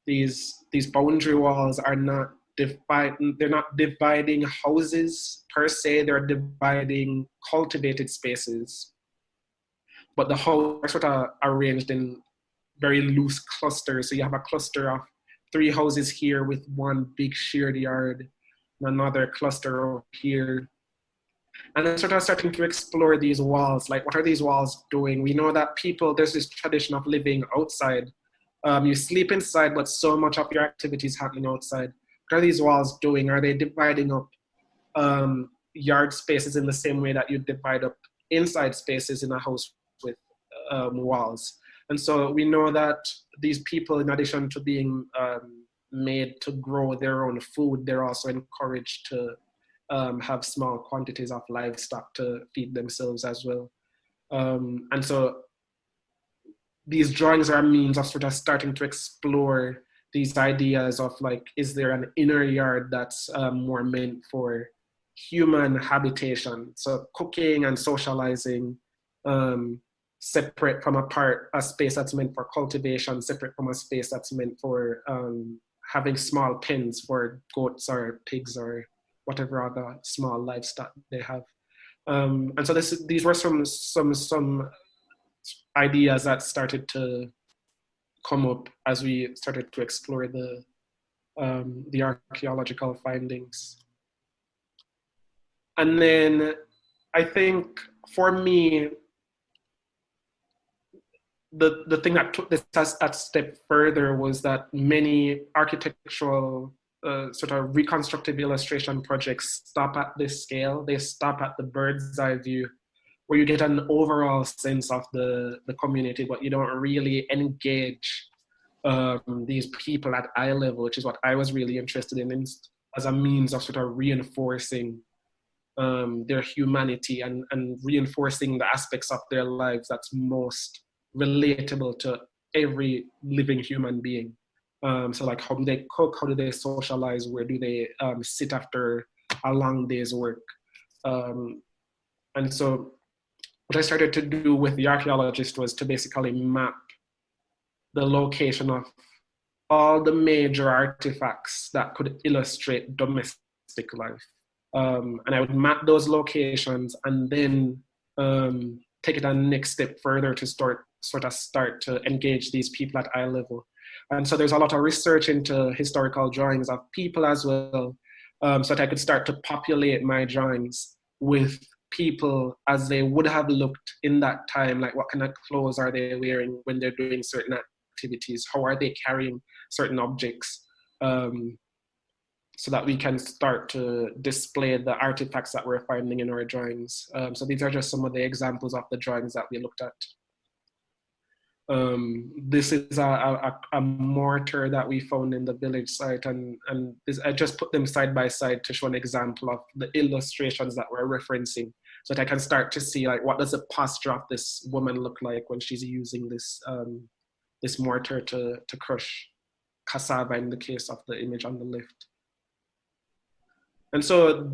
these boundary walls are not they're not dividing houses per se, they're dividing cultivated spaces. But the houses are sort of arranged in very loose clusters. So you have a cluster of 3 houses here with one big shared yard, and another cluster over here. And then sort of starting to explore these walls, like what are these walls doing? We know that there's this tradition of living outside. You sleep inside, but so much of your activity is happening outside. What are these walls doing? Are they dividing up yard spaces in the same way that you divide up inside spaces in a house with walls? And so we know that these people, in addition to being made to grow their own food, they're also encouraged to have small quantities of livestock to feed themselves as well. And so these drawings are a means of sort of starting to explore these ideas of, like, is there an inner yard that's more meant for human habitation. So cooking and socializing, separate from a space that's meant for cultivation, separate from a space that's meant for having small pens for goats or pigs or whatever other small livestock they have. And so these were some ideas that started to come up as we started to explore the archaeological findings. And then I think for me, the thing that took this a step further was that many architectural sort of reconstructive illustration projects stop at this scale. They stop at the bird's eye view, where you get an overall sense of the community, but you don't really engage these people at eye level, which is what I was really interested in as a means of sort of reinforcing their humanity and reinforcing the aspects of their lives that's most relatable to every living human being. So like, how do they cook? How do they socialize? Where do they sit after a long day's work? And so what I started to do with the archaeologist was to basically map the location of all the major artifacts that could illustrate domestic life. And I would map those locations and then take it a next step further to start to engage these people at eye level. And so there's a lot of research into historical drawings of people as well, so that I could start to populate my drawings with people as they would have looked in that time, like what kind of clothes are they wearing when they're doing certain activities, how are they carrying certain objects, so that we can start to display the artifacts that we're finding in our drawings. So these are just some of the examples of the drawings that we looked at. This is a mortar that we found in the village site, and I just put them side by side to show an example of the illustrations that we're referencing, so that I can start to see, like, what does the posture of this woman look like when she's using this this mortar to crush cassava in the case of the image on the left. And so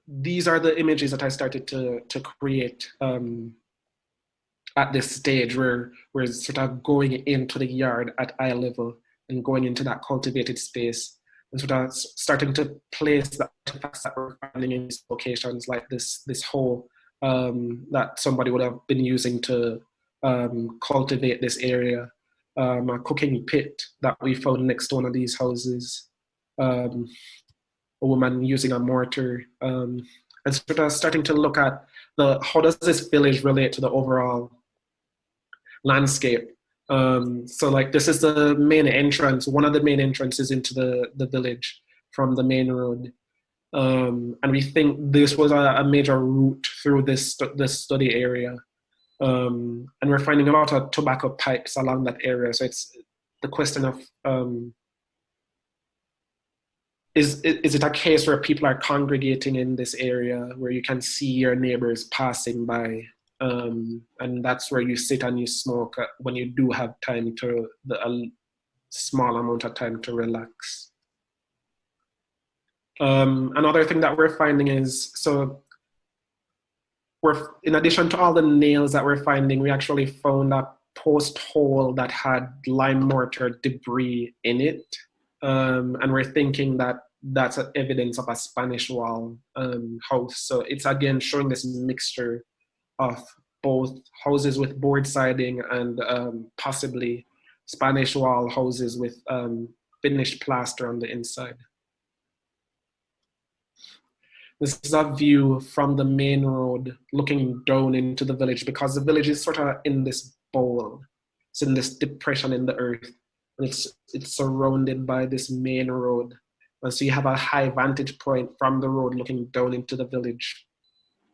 these are the images that I started to create at this stage where we're sort of going into the yard at eye level and going into that cultivated space and sort of starting to place the artifacts that we're finding in these locations, like this hole that somebody would have been using to cultivate this area, a cooking pit that we found next to one of these houses, a woman using a mortar, and sort of starting to look at how does this village relate to the overall landscape. So like, this is the main entrance, one of the main entrances into the village from the main road. And we think this was a major route through this study area. And we're finding a lot of tobacco pipes along that area. So it's the question of, is it a case where people are congregating in this area where you can see your neighbors passing by? And that's where you sit and you smoke when you do have time a small amount of time to relax. Another thing that we're finding is, so in addition to all the nails that we're finding, we actually found a post hole that had lime mortar debris in it. And we're thinking that that's evidence of a Spanish wall house. So it's again showing this mixture of both houses with board siding and possibly Spanish wall houses with finished plaster on the inside. This is a view from the main road looking down into the village, because the village is sort of in this bowl. It's in this depression in the earth, and it's surrounded by this main road. And so you have a high vantage point from the road looking down into the village.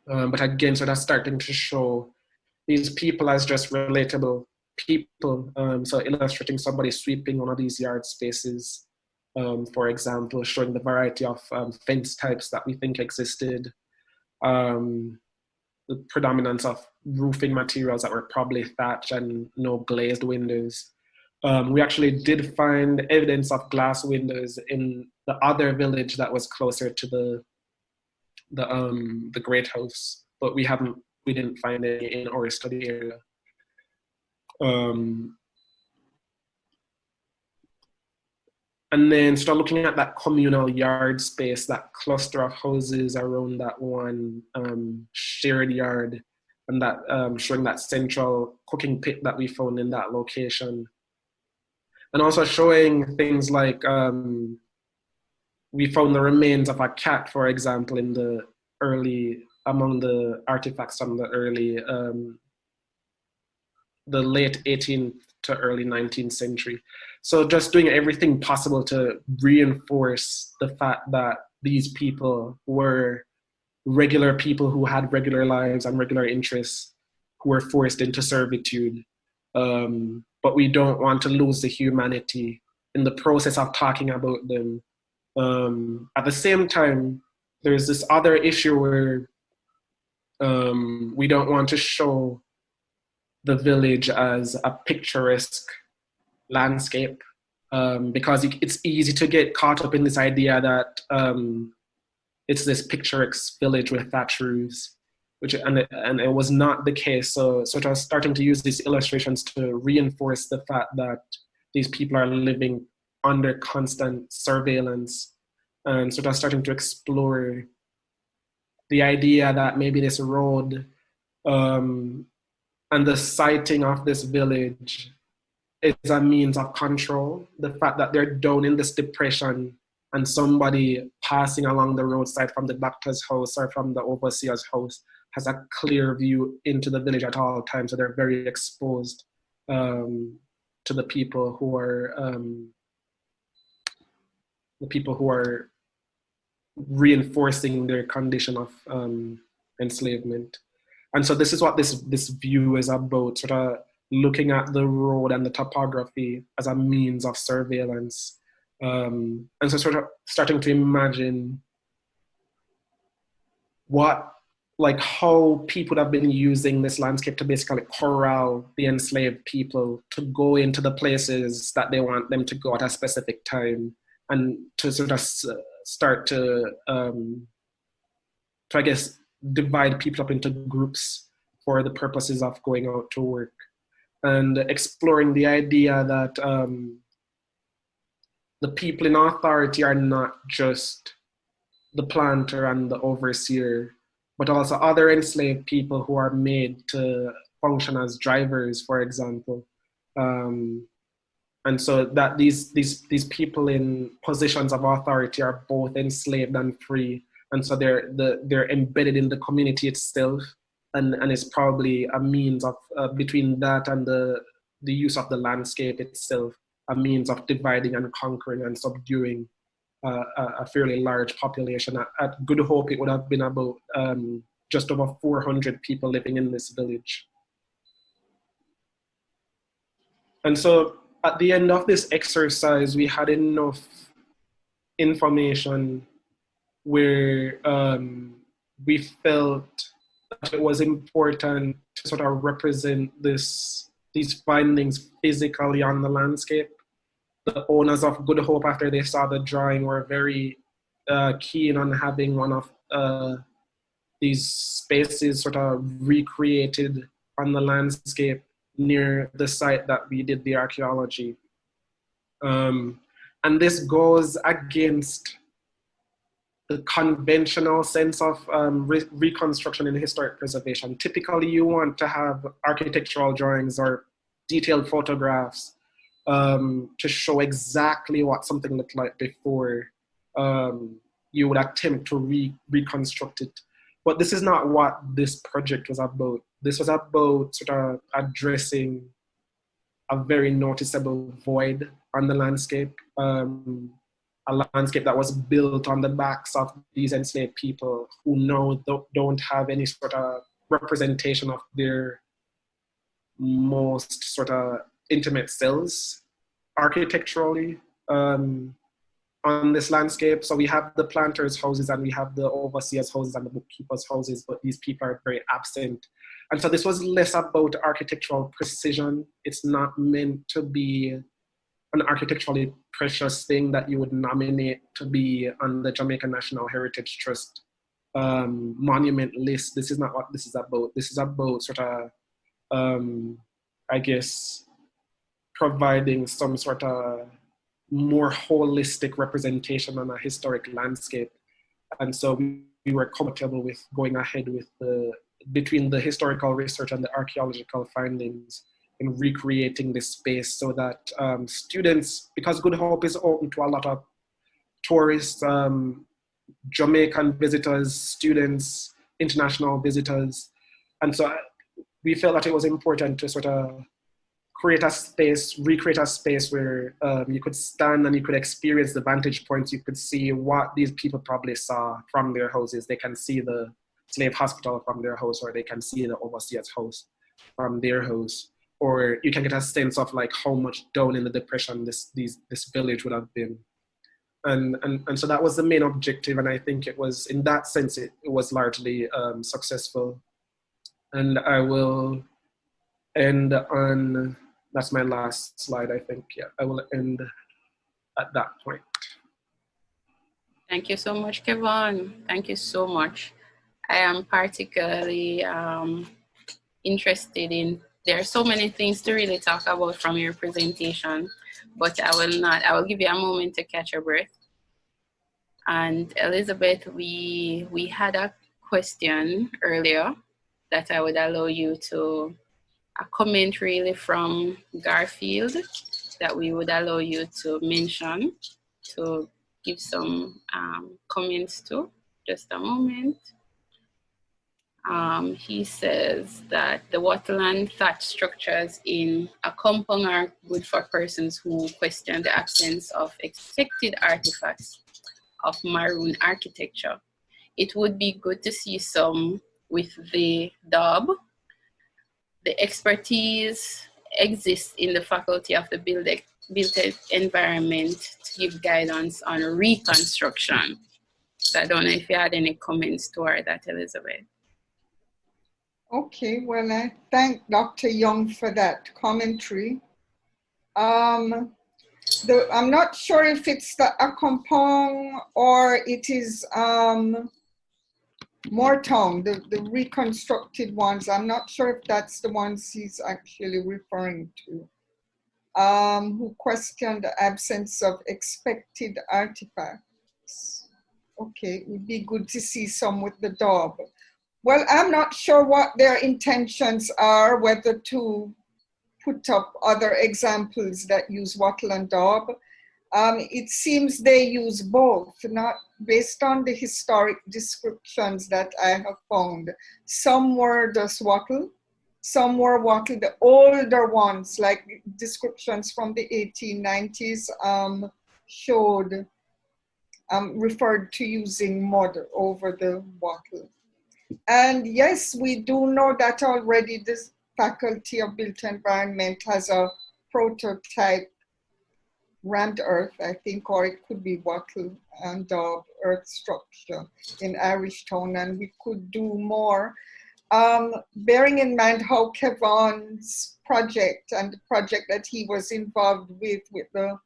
But again, so that's starting to show these people as just relatable people. So illustrating somebody sweeping one of these yard spaces, for example, showing the variety of fence types that we think existed, the predominance of roofing materials that were probably thatch and no glazed windows. We actually did find evidence of glass windows in the other village that was closer to the Great House, but we didn't find any in our study area. And then start looking at that communal yard space, that cluster of houses around that one shared yard, and that showing that central cooking pit that we found in that location. And also showing things like we found the remains of a cat, for example, in the among the artifacts from the late 18th to early 19th century. So just doing everything possible to reinforce the fact that these people were regular people who had regular lives and regular interests, who were forced into servitude. But we don't want to lose the humanity in the process of talking about them. At the same time, there's this other issue where we don't want to show the village as a picturesque landscape, because it's easy to get caught up in this idea that it's this picturesque village with thatch roofs, and it was not the case. So sort of starting to use these illustrations to reinforce the fact that these people are living under constant surveillance, and sort of starting to explore the idea that maybe this road and the sighting of this village is a means of control. The fact that they're down in this depression and somebody passing along the roadside from the doctor's house or from the overseer's house has a clear view into the village at all times. So they're very exposed to the people who are reinforcing their condition of enslavement. And so this is what this view is about, sort of looking at the road and the topography as a means of surveillance. And so sort of starting to imagine how people have been using this landscape to basically corral the enslaved people to go into the places that they want them to go at a specific time, and to sort of start to I guess, divide people up into groups for the purposes of going out to work, and exploring the idea that the people in authority are not just the planter and the overseer, but also other enslaved people who are made to function as drivers, for example. And so that these people in positions of authority are both enslaved and free. And so they're embedded in the community itself, and it's probably a means of, between that and the use of the landscape itself, a means of dividing and conquering and subduing a fairly large population. At Good Hope, it would have been about just over 400 people living in this village. And so at the end of this exercise, we had enough information where we felt that it was important to sort of represent these findings physically on the landscape. The owners of Good Hope, after they saw the drawing, were very keen on having one of these spaces sort of recreated on the landscape near the site that we did the archaeology. And this goes against the conventional sense of reconstruction in historic preservation. Typically, you want to have architectural drawings or detailed photographs to show exactly what something looked like before you would attempt to reconstruct it. But this is not what this project was about. This was about sort of addressing a very noticeable void on the landscape, a landscape that was built on the backs of these enslaved people who now don't have any sort of representation of their most sort of intimate selves architecturally on this landscape. So we have the planters' houses and we have the overseers' houses and the bookkeepers' houses, but these people are very absent. And so this was less about architectural precision. It's not meant to be an architecturally precious thing that you would nominate to be on the Jamaican National Heritage Trust monument list. This is not what this is about. This is about sort of, I guess, providing some sort of more holistic representation on a historic landscape. And so we were comfortable with going ahead with between the historical research and the archaeological findings in recreating this space so that students, because Good Hope is open to a lot of tourists, Jamaican visitors, students, international visitors. And so we felt that it was important to sort of create a space, recreate a space where you could stand and you could experience the vantage points. You could see what these people probably saw from their houses. They can see the slave hospital from their house, or they can see the overseer's house from their house. Or you can get a sense of like how much down in the depression this village would have been. And so that was the main objective. And I think it was, in that sense, it was largely successful. And I will end on, that's my last slide, I think. Yeah, I will end at that point. Thank you so much, Kevon. Thank you so much. I am particularly interested in, there are so many things to really talk about from your presentation, but I will give you a moment to catch your breath. And Elizabeth, we had a question earlier that I would allow you to, a comment really from Garfield that we would allow you to mention, to give some comments to. Just a moment. He says that the waterland thatch structures in a compound are good for persons who question the absence of expected artifacts of Maroon architecture. It would be good to see some with the daub. The expertise exists in the faculty of the built environment to give guidance on reconstruction. So I don't know if you had any comments toward that, Elizabeth. Okay, well, I thank Dr. Young for that commentary. I'm not sure if it's the Accompong or it is Moortown, the reconstructed ones. I'm not sure if that's the ones he's actually referring to. Who questioned the absence of expected artifacts. Okay, it would be good to see some with the daub. Well, I'm not sure what their intentions are, whether to put up other examples that use wattle and daub. It seems they use both, not based on the historic descriptions that I have found. Some were just wattle, some were wattle. The older ones, like descriptions from the 1890s, showed, referred to using mud over the wattle. And yes, we do know that already. This Faculty of Built Environment has a prototype rammed earth, I think, or it could be wattle and daub earth structure in Irishtown, and we could do more. Bearing in mind how Kevon's project and the project that he was involved with the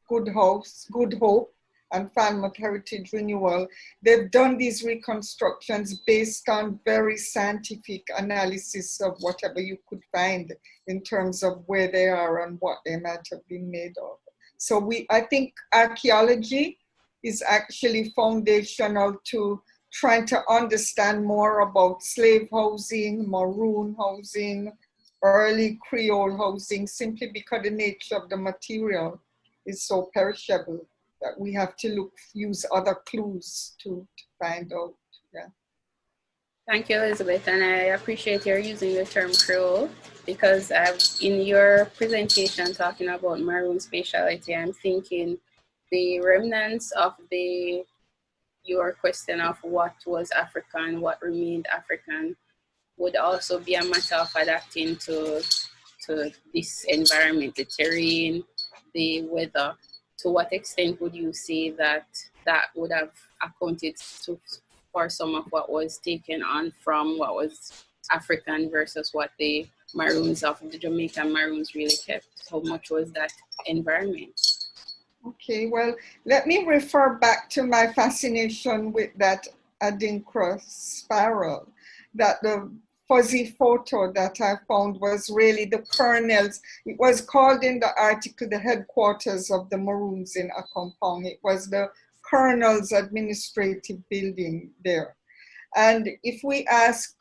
Good Hope, and Falmouth Heritage Renewal, they've done these reconstructions based on very scientific analysis of whatever you could find in terms of where they are and what they might have been made of. So I think archaeology is actually foundational to trying to understand more about slave housing, Maroon housing, early Creole housing, simply because the nature of the material is so perishable that we have to use other clues to find out. Yeah. Thank you, Elizabeth, and I appreciate your using the term Creole, because in your presentation talking about Maroon spatiality, I'm thinking the remnants of your question of what was African, what remained African, would also be a matter of adapting to this environment, the terrain, the weather. To what extent would you say that would have accounted for some of what was taken on from what was African versus what the Maroons of the Jamaican Maroons really kept? How much was that environment? Okay, well, let me refer back to my fascination with that adinkra spiral, that the fuzzy photo that I found was really the kernels. It was called in the article the headquarters of the Maroons in Accompong. It was the colonel's administrative building there. And if we ask,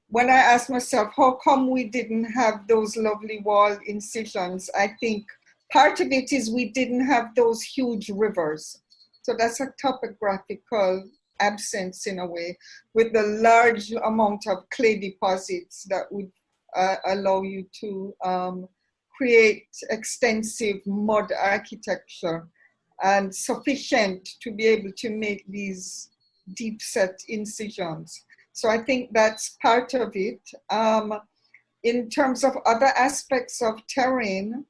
when I ask myself, how come we didn't have those lovely wall incisions? I think part of it is we didn't have those huge rivers. So that's a topographical absence in a way, with the large amount of clay deposits that would allow you to create extensive mud architecture and sufficient to be able to make these deep set incisions. So I think that's part of it. In terms of other aspects of terrain,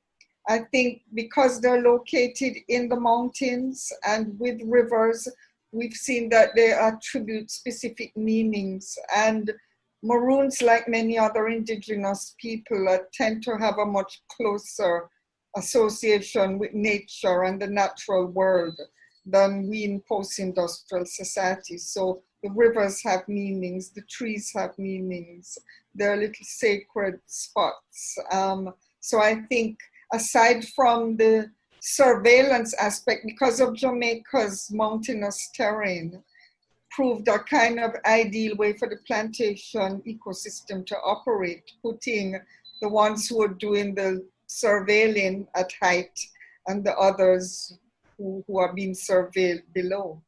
I think because they're located in the mountains and with rivers, we've seen that they attribute specific meanings. And Maroons, like many other indigenous people, tend to have a much closer association with nature and the natural world than we in post-industrial societies. So the rivers have meanings, the trees have meanings, they're little sacred spots. So I think aside from the surveillance aspect, because of Jamaica's mountainous terrain, proved a kind of ideal way for the plantation ecosystem to operate, putting the ones who are doing the surveilling at height and the others who are being surveilled below.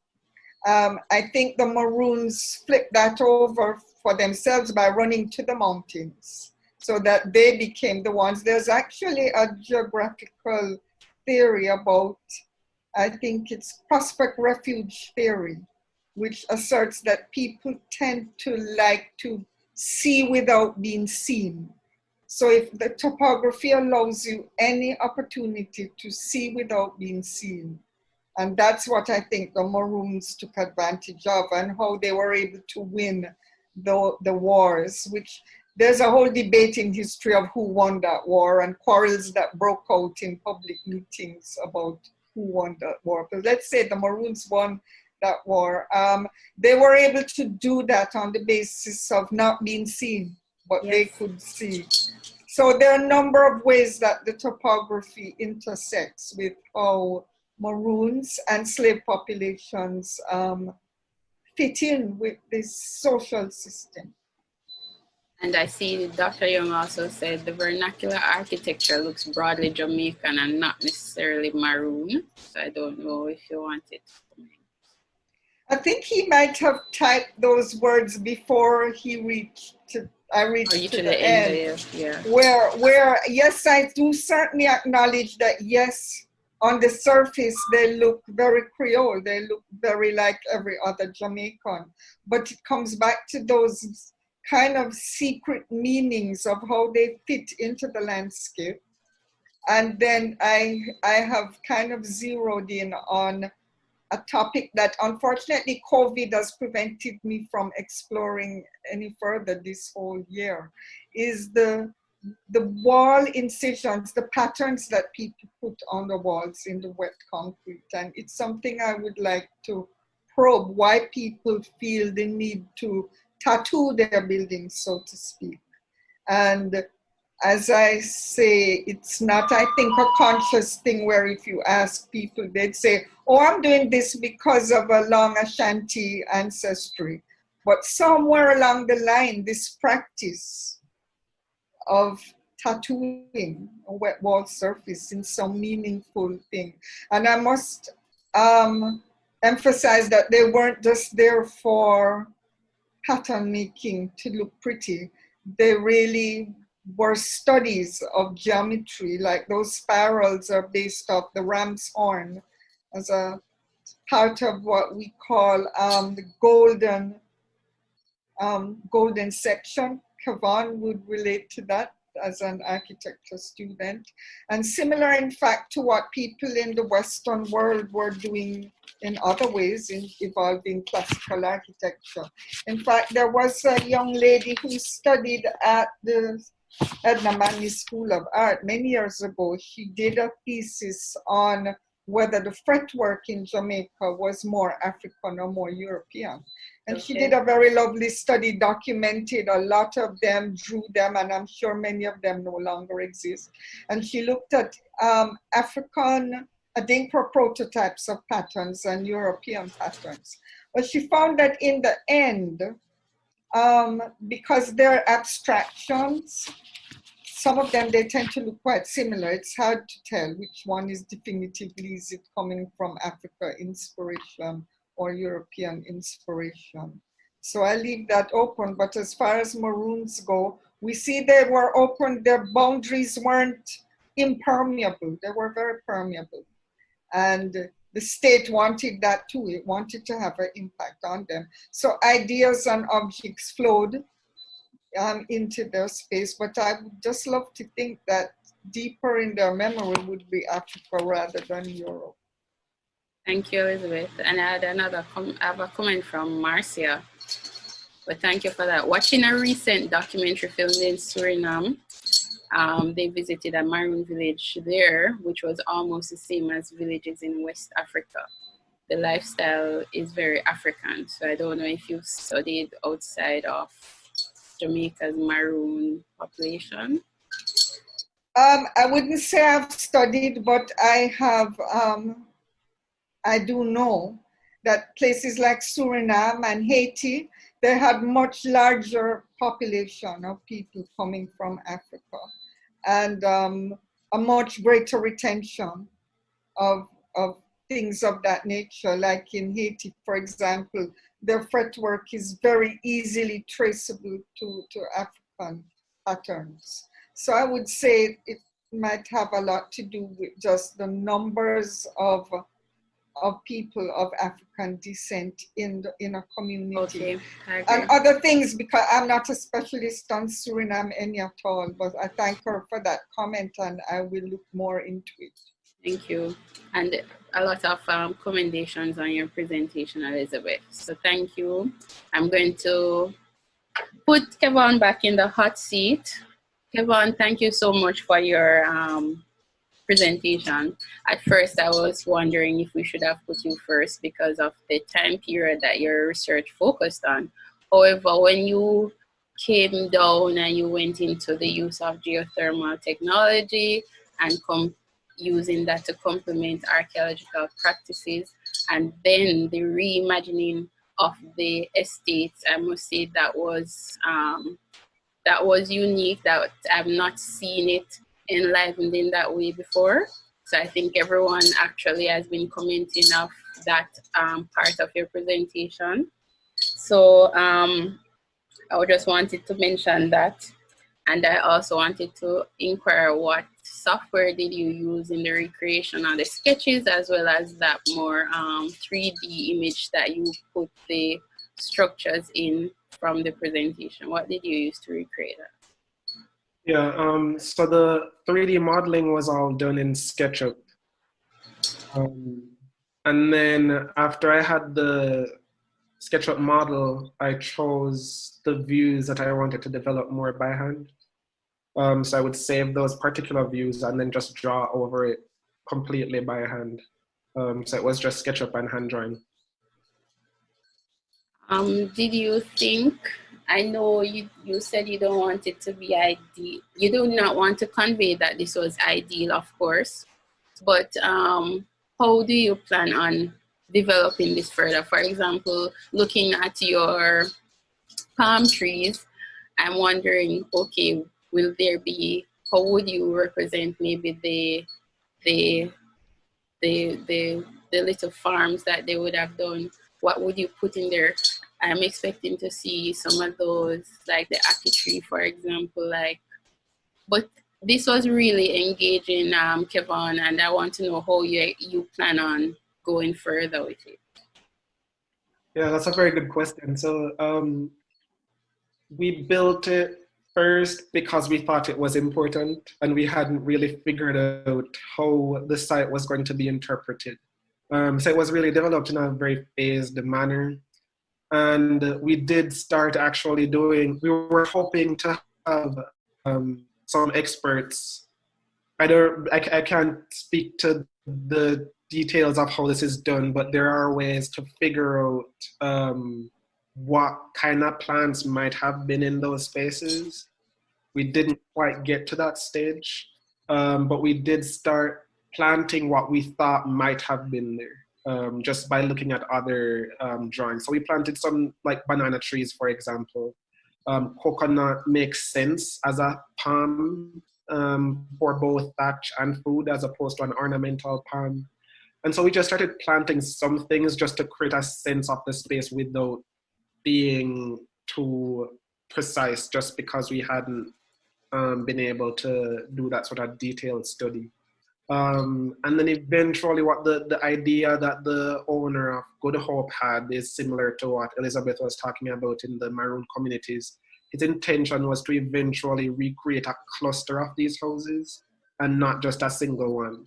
I think the Maroons flipped that over for themselves by running to the mountains so that they became the ones. There's actually a geographical theory about, I think it's prospect refuge theory, which asserts that people tend to like to see without being seen. So if the topography allows you any opportunity to see without being seen, and that's what I think the Maroons took advantage of, and how they were able to win the wars, which there's a whole debate in history of who won that war and quarrels that broke out in public meetings about who won that war. But let's say the Maroons won that war. They were able to do that on the basis of not being seen, but yes, they could see. So there are a number of ways that the topography intersects with how Maroons and slave populations fit in with this social system. And I see Dr. Young also said the vernacular architecture looks broadly Jamaican and not necessarily Maroon. So I don't know if you want it to comment. I think he might have typed those words before he reached to the end. Yeah. Where yes, I do certainly acknowledge that, yes, on the surface, they look very Creole. They look very like every other Jamaican. But it comes back to those kind of secret meanings of how they fit into the landscape. And then I have kind of zeroed in on a topic that unfortunately COVID has prevented me from exploring any further this whole year, is the wall incisions, the patterns that people put on the walls in the wet concrete. And it's something I would like to probe, why people feel the need to tattoo their buildings, so to speak. And as I say, it's not, I think, a conscious thing where if you ask people, they'd say, oh, I'm doing this because of a long Ashanti ancestry. But somewhere along the line, this practice of tattooing a wet wall surface in some meaningful thing. And I must emphasize that they weren't just there for pattern making to look pretty. They really were studies of geometry, like those spirals are based off the ram's horn as a part of what we call the golden section. Kevon would relate to that as an architecture student. And similar, in fact, to what people in the Western world were doing in other ways in evolving classical architecture. In fact, there was a young lady who studied at the Edna Manley School of Art many years ago. She did a thesis on whether the fretwork in Jamaica was more African or more European. And she Okay. did a very lovely study, documented a lot of them, drew them, and I'm sure many of them no longer exist. And she looked at African Adinkra prototypes of patterns and European patterns. But she found that in the end, because they're abstractions, some of them, they tend to look quite similar. It's hard to tell which one is definitively, is it coming from Africa inspiration or European inspiration. So I leave that open, but as far as Maroons go, we see they were open, their boundaries weren't impermeable, they were very permeable. And the state wanted that too, it wanted to have an impact on them. So ideas and objects flowed into their space, but I would just love to think that deeper in their memory would be Africa rather than Europe. Thank you, Elizabeth. And I had I have a comment from Marcia. But thank you for that. Watching a recent documentary filmed in Suriname, they visited a Maroon village there, which was almost the same as villages in West Africa. The lifestyle is very African. So I don't know if you've studied outside of Jamaica's Maroon population. I wouldn't say I've studied, but I have, I do know that places like Suriname and Haiti, they had much larger population of people coming from Africa, and a much greater retention of things of that nature. Like in Haiti, for example, their fretwork is very easily traceable to African patterns. So I would say it might have a lot to do with just the numbers of people of African descent in a community. Okay, I agree. And other things, because I'm not a specialist on Suriname any at all, but I thank her for that comment and I will look more into it. Thank you. And a lot of commendations on your presentation, Elizabeth. So thank you. I'm going to put Kevon back in the hot seat. Kevon, thank you so much for your presentation. At first, I was wondering if we should have put you first because of the time period that your research focused on. However, when you came down and you went into the use of geothermal technology and using that to complement archaeological practices, and then the reimagining of the estates, I must say that was unique, that I've not seen it enlivened in that way before. So I think everyone actually has been commenting of that part of your presentation. So I just wanted to mention that. And I also wanted to inquire what software did you use in the recreation of the sketches, as well as that more 3D image that you put the structures in from the presentation. What did you use to recreate that? Yeah, so the 3D modeling was all done in SketchUp. And then after I had the SketchUp model, I chose the views that I wanted to develop more by hand. So I would save those particular views and then just draw over it completely by hand. So it was just SketchUp and hand drawing. Did you think, I know you said you don't want it to be ideal, you do not want to convey that this was ideal, of course, but how do you plan on developing this further? For example, looking at your palm trees, I'm wondering, okay, will there be, how would you represent maybe the little farms that they would have done? What would you put in there? I'm expecting to see some of those, like the ackee tree, for example, but this was really engaging, Kevon, and I want to know how you plan on going further with it. Yeah, that's a very good question. So we built it first because we thought it was important and we hadn't really figured out how the site was going to be interpreted. So it was really developed in a very phased manner. And we did start actually we were hoping to have some experts. I can't speak to the details of how this is done, but there are ways to figure out what kind of plants might have been in those spaces. We didn't quite get to that stage, but we did start planting what we thought might have been there, just by looking at other drawings. So we planted some like banana trees, for example. Coconut makes sense as a palm for both thatch and food as opposed to an ornamental palm. And so we just started planting some things just to create a sense of the space without being too precise, just because we hadn't been able to do that sort of detailed study. And then eventually what the idea that the owner of Good Hope had is similar to what Elizabeth was talking about in the Maroon communities. His intention was to eventually recreate a cluster of these houses and not just a single one.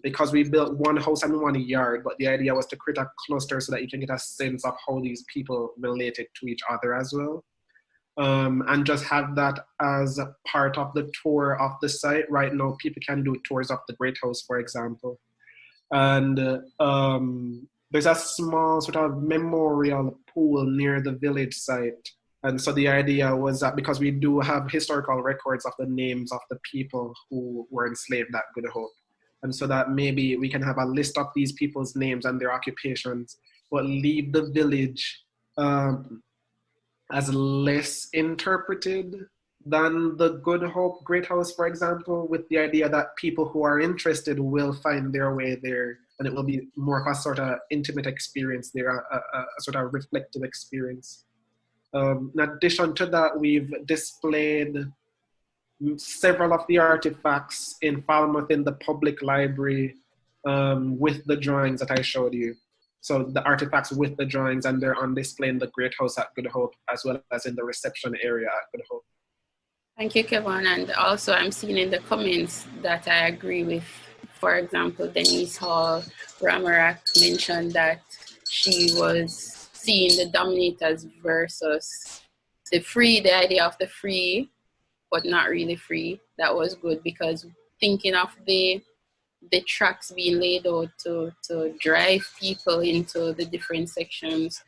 Because we built one house and one yard, but the idea was to create a cluster so that you can get a sense of how these people related to each other as well. And just have that as a part of the tour of the site. Right now, people can do tours of the Great House, for example. And there's a small sort of memorial pool near the village site. And so the idea was that because we do have historical records of the names of the people who were enslaved at Good Hope, and so that maybe we can have a list of these people's names and their occupations, but leave the village as less interpreted than the Good Hope Great House, for example, with the idea that people who are interested will find their way there, and it will be more of a sort of intimate experience there, a sort of reflective experience. In addition to that, we've displayed several of the artifacts in Falmouth in the public library with the drawings that I showed you. So the artifacts with the drawings, and they're on display in the Great House at Good Hope, as well as in the reception area at Good Hope. Thank you, Kevon. And also I'm seeing in the comments that I agree with. For example, Denise Hall Ramarak mentioned that she was seeing the dominators versus the idea of the free, but not really free. That was good, because thinking of the tracks being laid out to drive people into the different sections.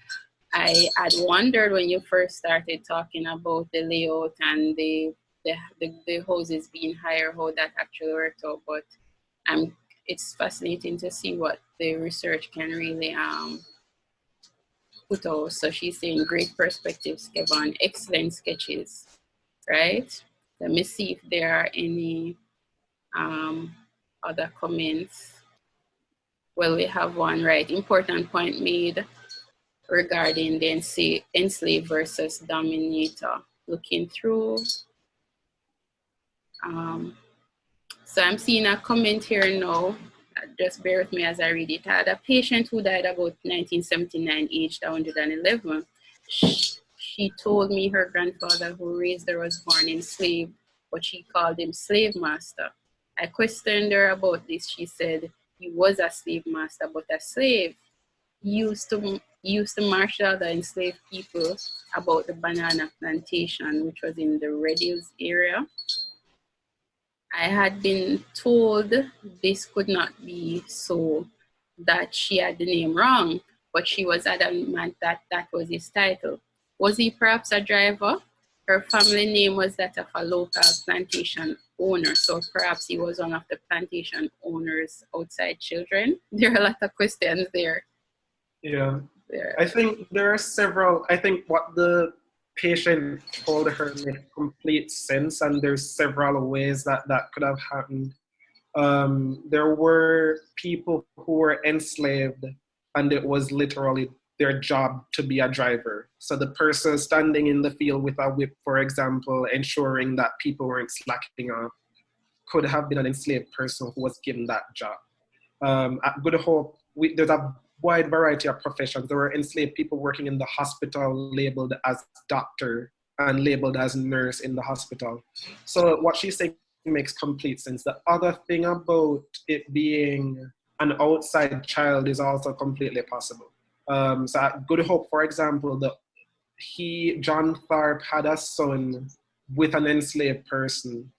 I had wondered when you first started talking about the layout and the houses being higher, how that actually worked out. But it's fascinating to see what the research can really put out. So she's saying great perspectives, Kevon, excellent sketches, right? Let me see if there are any other comments. Well, we have one, right? Important point made regarding the enslaved versus dominator. Looking through. So I'm seeing a comment here now. Just bear with me as I read it. I had a patient who died about 1979, aged 111. She told me her grandfather who raised her was born enslaved, but she called him slave master. I questioned her about this. She said he was a slave master, but a slave. He used to marshal the enslaved people about the banana plantation, which was in the Red Hills area. I had been told this could not be so, that she had the name wrong, but she was adamant that that was his title. Was he perhaps a driver? Her family name was that of a local plantation owner, so perhaps he was one of the plantation owners' outside children. There are a lot of questions there. Yeah, I think there are several. I think what the patient told her made complete sense, and there's several ways that could have happened. There were people who were enslaved, and it was literally their job to be a driver. So the person standing in the field with a whip, for example, ensuring that people weren't slacking off, could have been an enslaved person who was given that job. At Good Hope, there's a wide variety of professions. There were enslaved people working in the hospital, labeled as doctor and labeled as nurse in the hospital. So what she's saying makes complete sense. The other thing about it being an outside child is also completely possible. So at Good Hope, for example, John Tharp had a son with an enslaved person.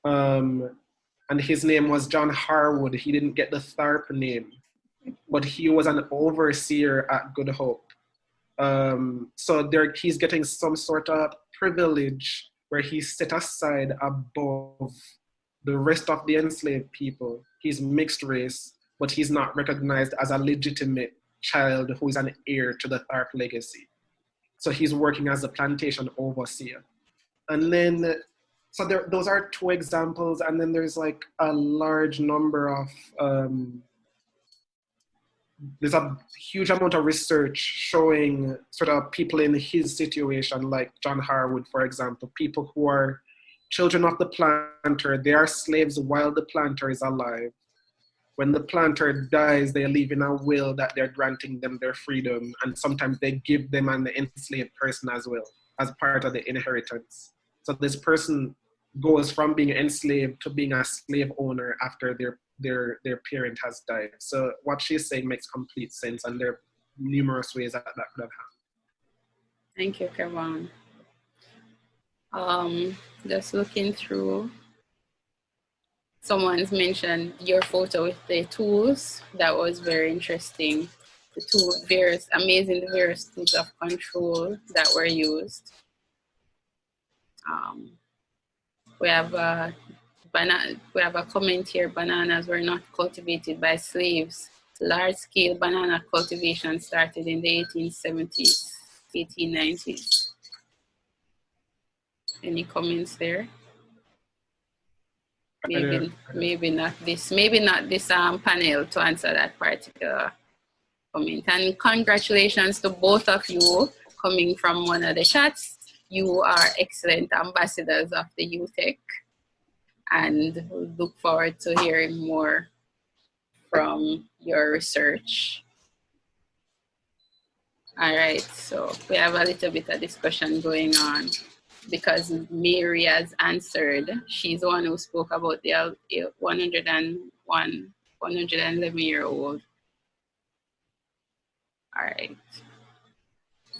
And and his name was John Harwood. He didn't get the Tharp name, but he was an overseer at Good Hope. So he's getting some sort of privilege where he's set aside above the rest of the enslaved people. He's mixed race, but he's not recognized as a legitimate child who is an heir to the Tharp legacy. So he's working as a plantation overseer. And then, so those are two examples. And then there's like a large number of, there's a huge amount of research showing sort of people in his situation, like John Harwood, for example, people who are children of the planter. They are slaves while the planter is alive. When the planter dies, they leave in a will that they're granting them their freedom, and sometimes they give them an enslaved person as well, as part of the inheritance. So this person goes from being enslaved to being a slave owner after their parent has died. So what she's saying makes complete sense, and there are numerous ways that could have happened. Thank you, Kevon. Just looking through, someone's mentioned your photo with the tools. That was very interesting. The various tools of control that were used. We have a comment here. Bananas were not cultivated by slaves. Large-scale banana cultivation started in the 1870s, 1890s. Any comments there? Maybe not this panel to answer that particular comment. And congratulations to both of you coming from one of the chats. You are excellent ambassadors of the UTech, and we look forward to hearing more from your research. All right, so we have a little bit of discussion going on because Mary has answered. She's the one who spoke about the 111-year-old. All right.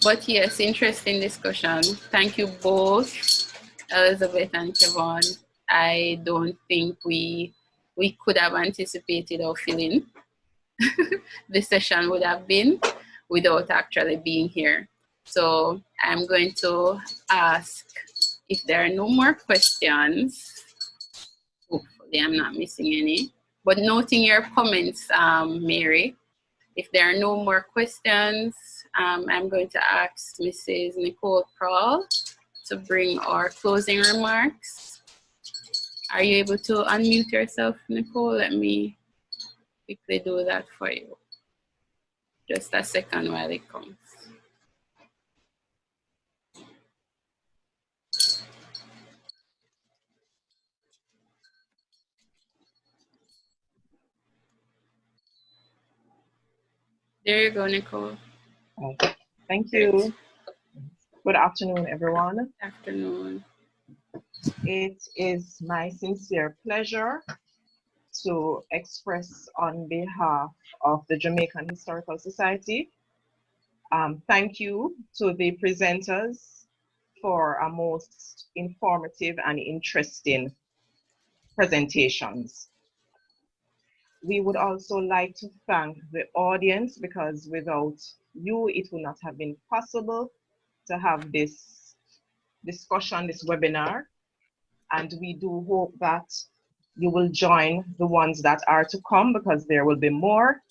But yes, interesting discussion. Thank you both, Elizabeth and Kevon. I don't think we could have anticipated how filling the session would have been without actually being here. So I'm going to ask if there are no more questions. Hopefully I'm not missing any. But noting your comments, Mary, if there are no more questions, I'm going to ask Mrs. Nicole Prowl to bring our closing remarks. Are you able to unmute yourself, Nicole? Let me quickly do that for you. Just a second while it comes. There you go, Nicole. Okay. Thank you. Good afternoon, everyone. Good afternoon. It is my sincere pleasure to express on behalf of the Jamaican Historical Society, thank you to the presenters for a most informative and interesting presentations. We would also like to thank the audience, because without you, it would not have been possible to have this discussion, this webinar. And we do hope that you will join the ones that are to come, because there will be more,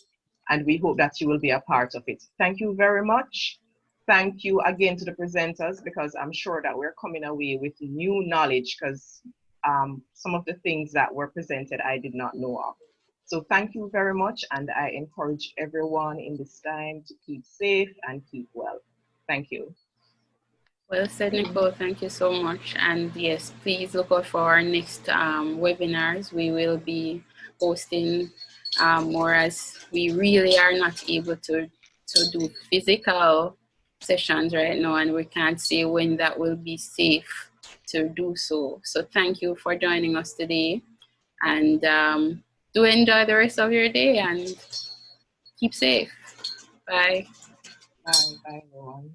and we hope that you will be a part of it. Thank you very much. Thank you again to the presenters, because I'm sure that we're coming away with new knowledge, because some of the things that were presented I did not know of. So thank you very much, and I encourage everyone in this time to keep safe and keep well. Thank you. Well said, Nicole. Thank you so much. And yes, please look out for our next webinars. We will be hosting more, as we really are not able to do physical sessions right now, and we can't say when that will be safe to do so. So thank you for joining us today, and do enjoy the rest of your day and keep safe. Bye. Bye, everyone.